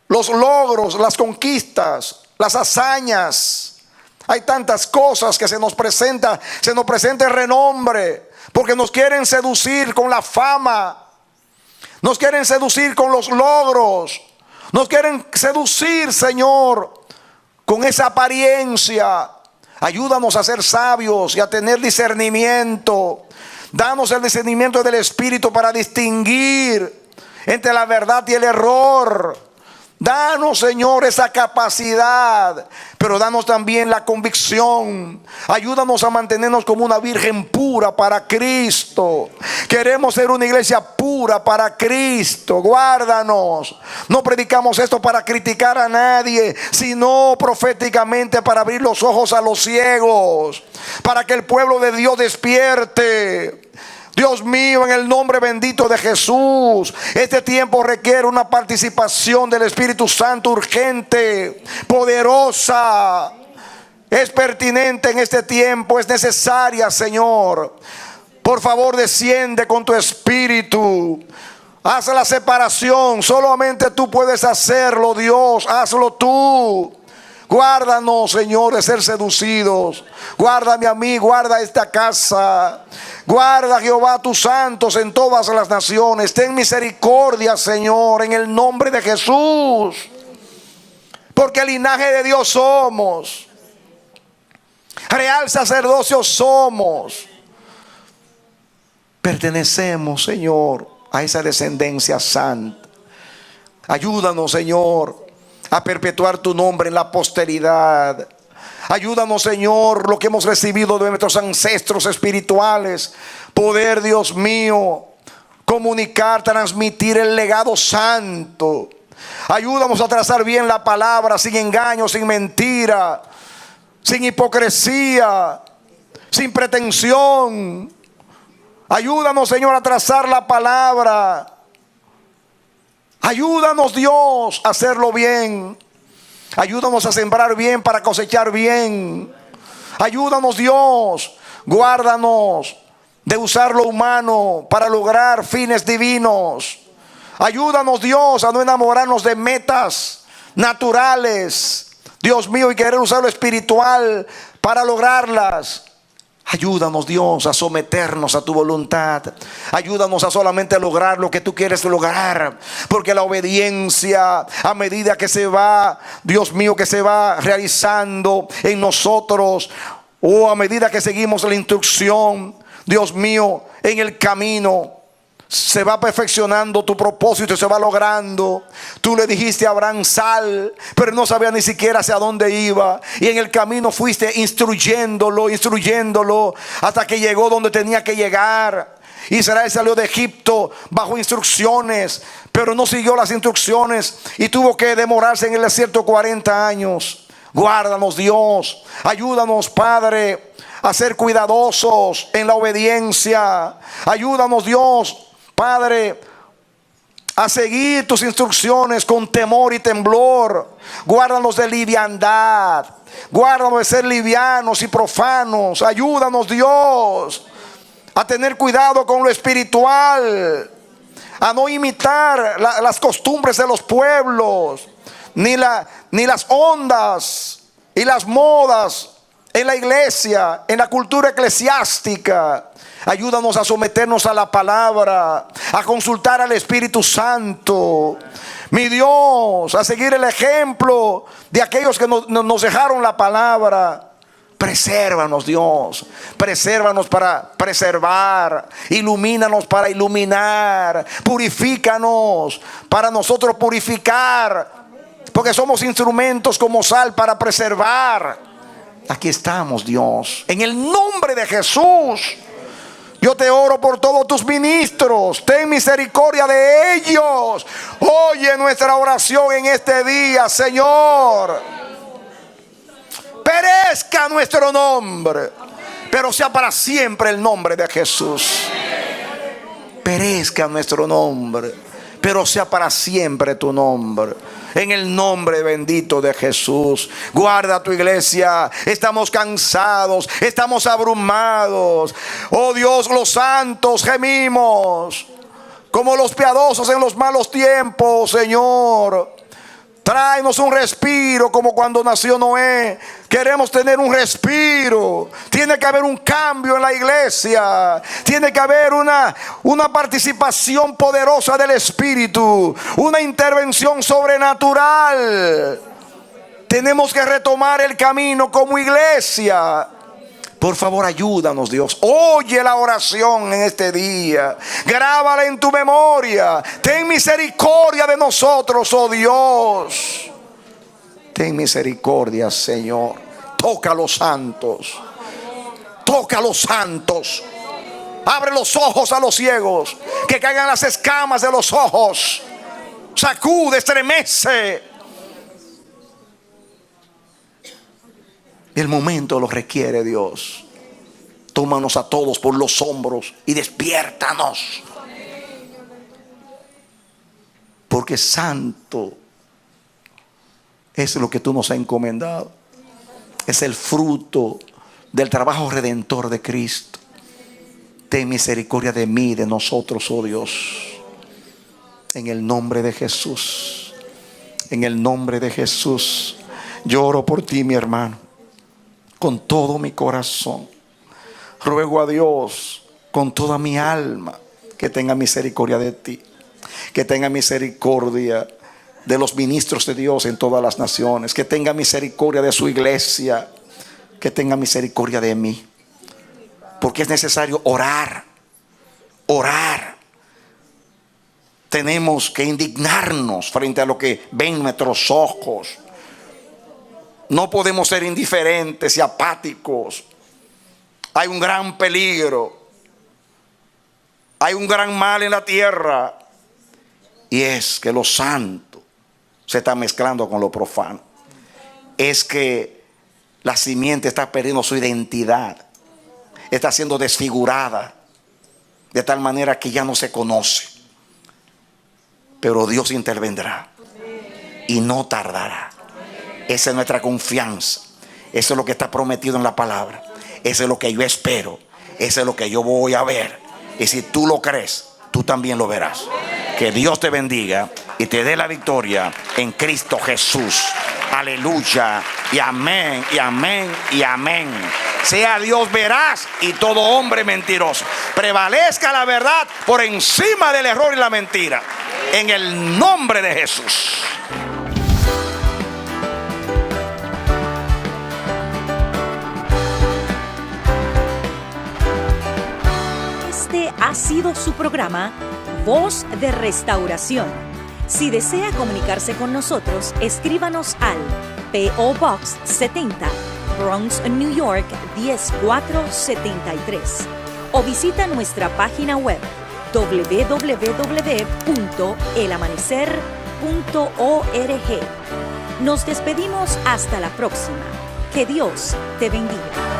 los logros, las conquistas, las hazañas. Hay tantas cosas que se nos presenta el renombre, porque nos quieren seducir con la fama. Nos quieren seducir con los logros. Nos quieren seducir, Señor, con esa apariencia. Ayúdanos a ser sabios y a tener discernimiento. Danos el discernimiento del Espíritu para distinguir entre la verdad y el error. Danos, Señor, esa capacidad, pero danos también la convicción. Ayúdanos a mantenernos como una virgen pura para Cristo. Queremos ser una iglesia pura para Cristo. Guárdanos. No predicamos esto para criticar a nadie, sino proféticamente para abrir los ojos a los ciegos, para que el pueblo de Dios despierte. Dios mío, en el nombre bendito de Jesús, este tiempo requiere una participación del Espíritu Santo urgente, poderosa. Es pertinente en este tiempo, es necesaria, Señor. Por favor, desciende con tu Espíritu. Haz la separación. Solamente tú puedes hacerlo, Dios. Hazlo tú. Guárdanos, Señor, de ser seducidos. Guárdame a mí, guarda esta casa. Guarda, Jehová, tus santos en todas las naciones. Ten misericordia, Señor, en el nombre de Jesús. Porque el linaje de Dios somos. Real sacerdocio somos. Pertenecemos, Señor, a esa descendencia santa. Ayúdanos, Señor, a perpetuar tu nombre en la posteridad. Ayúdanos, Señor, lo que hemos recibido de nuestros ancestros espirituales. Poder, Dios mío, comunicar, transmitir el legado santo. Ayúdanos a trazar bien la palabra, sin engaño, sin mentira, sin hipocresía, sin pretensión. Ayúdanos, Señor, a trazar la palabra. Ayúdanos, Dios, a hacerlo bien. Ayúdanos a sembrar bien para cosechar bien. Ayúdanos, Dios. Guárdanos de usar lo humano para lograr fines divinos. Ayúdanos, Dios, a no enamorarnos de metas naturales, Dios mío, y querer usar lo espiritual para lograrlas. Ayúdanos, Dios, a someternos a tu voluntad. Ayúdanos a solamente lograr lo que tú quieres lograr. Porque la obediencia, a medida que se va, Dios mío, que se va realizando en nosotros, o a medida que seguimos la instrucción, Dios mío, en el camino, se va perfeccionando tu propósito y se va logrando. Tú le dijiste a Abraham: sal, pero no sabía ni siquiera hacia dónde iba. Y en el camino fuiste instruyéndolo hasta que llegó donde tenía que llegar. Israel salió de Egipto bajo instrucciones, pero no siguió las instrucciones y tuvo que demorarse en el desierto 40 años. Guárdanos, Dios. Ayúdanos, Padre, a ser cuidadosos en la obediencia. Ayúdanos, Dios, Padre, a seguir tus instrucciones con temor y temblor. Guárdanos de liviandad. Guárdanos de ser livianos y profanos. Ayúdanos, Dios, a tener cuidado con lo espiritual, a no imitar las costumbres de los pueblos, ni las ondas y las modas en la iglesia, en la cultura eclesiástica. Ayúdanos a someternos a la palabra, a consultar al Espíritu Santo, mi Dios, a seguir el ejemplo de aquellos que nos dejaron la palabra. Presérvanos, Dios. Presérvanos para preservar. Ilumínanos para iluminar. Purifícanos para nosotros purificar. Porque somos instrumentos como sal para preservar. Aquí estamos, Dios. En el nombre de Jesús, yo te oro por todos tus ministros. Ten misericordia de ellos. Oye nuestra oración en este día, Señor. Perezca nuestro nombre, pero sea para siempre el nombre de Jesús. Perezca nuestro nombre, pero sea para siempre tu nombre. En el nombre bendito de Jesús. Guarda tu iglesia. Estamos cansados, estamos abrumados. Oh Dios, los santos gemimos como los piadosos en los malos tiempos, Señor. Tráenos un respiro como cuando nació Noé. Queremos tener un respiro. Tiene que haber un cambio en la iglesia. Tiene que haber una participación poderosa del Espíritu. Una intervención sobrenatural. Tenemos que retomar el camino como iglesia. Por favor, ayúdanos, Dios. Oye la oración en este día. Grábala en tu memoria. Ten misericordia de nosotros, oh Dios. Ten misericordia, Señor. Toca a los santos. Toca a los santos. Abre los ojos a los ciegos. Que caigan las escamas de los ojos. Sacude, estremece. El momento lo requiere, Dios. Tómanos a todos por los hombros y despiértanos. Porque santo es lo que tú nos has encomendado. Es el fruto del trabajo redentor de Cristo. Ten misericordia de mí, de nosotros, oh Dios. En el nombre de Jesús. En el nombre de Jesús. Yo oro por ti, mi hermano, con todo mi corazón. Ruego a Dios con toda mi alma que tenga misericordia de ti, que tenga misericordia de los ministros de Dios en todas las naciones, que tenga misericordia de su iglesia, que tenga misericordia de mí, porque es necesario orar. Tenemos que indignarnos frente a lo que ven nuestros ojos. No podemos ser indiferentes y apáticos. Hay un gran peligro. Hay un gran mal en la tierra. Y es que lo santo se está mezclando con lo profano. Es que la simiente está perdiendo su identidad. Está siendo desfigurada. De tal manera que ya no se conoce. Pero Dios intervendrá. Y no tardará. Esa es nuestra confianza. Eso es lo que está prometido en la palabra. Eso es lo que yo espero. Eso es lo que yo voy a ver. Y si tú lo crees, tú también lo verás. Que Dios te bendiga y te dé la victoria en Cristo Jesús. Aleluya. Y amén, y amén, y amén. sea Dios veraz y todo hombre mentiroso. Prevalezca la verdad por encima del error y la mentira. En el nombre de Jesús. Este ha sido su programa Voz de Restauración. Si desea comunicarse con nosotros, escríbanos al P.O. Box 70, Bronx, New York 10473, o visita nuestra página web www.elamanecer.org. Nos despedimos hasta la próxima. Que Dios te bendiga.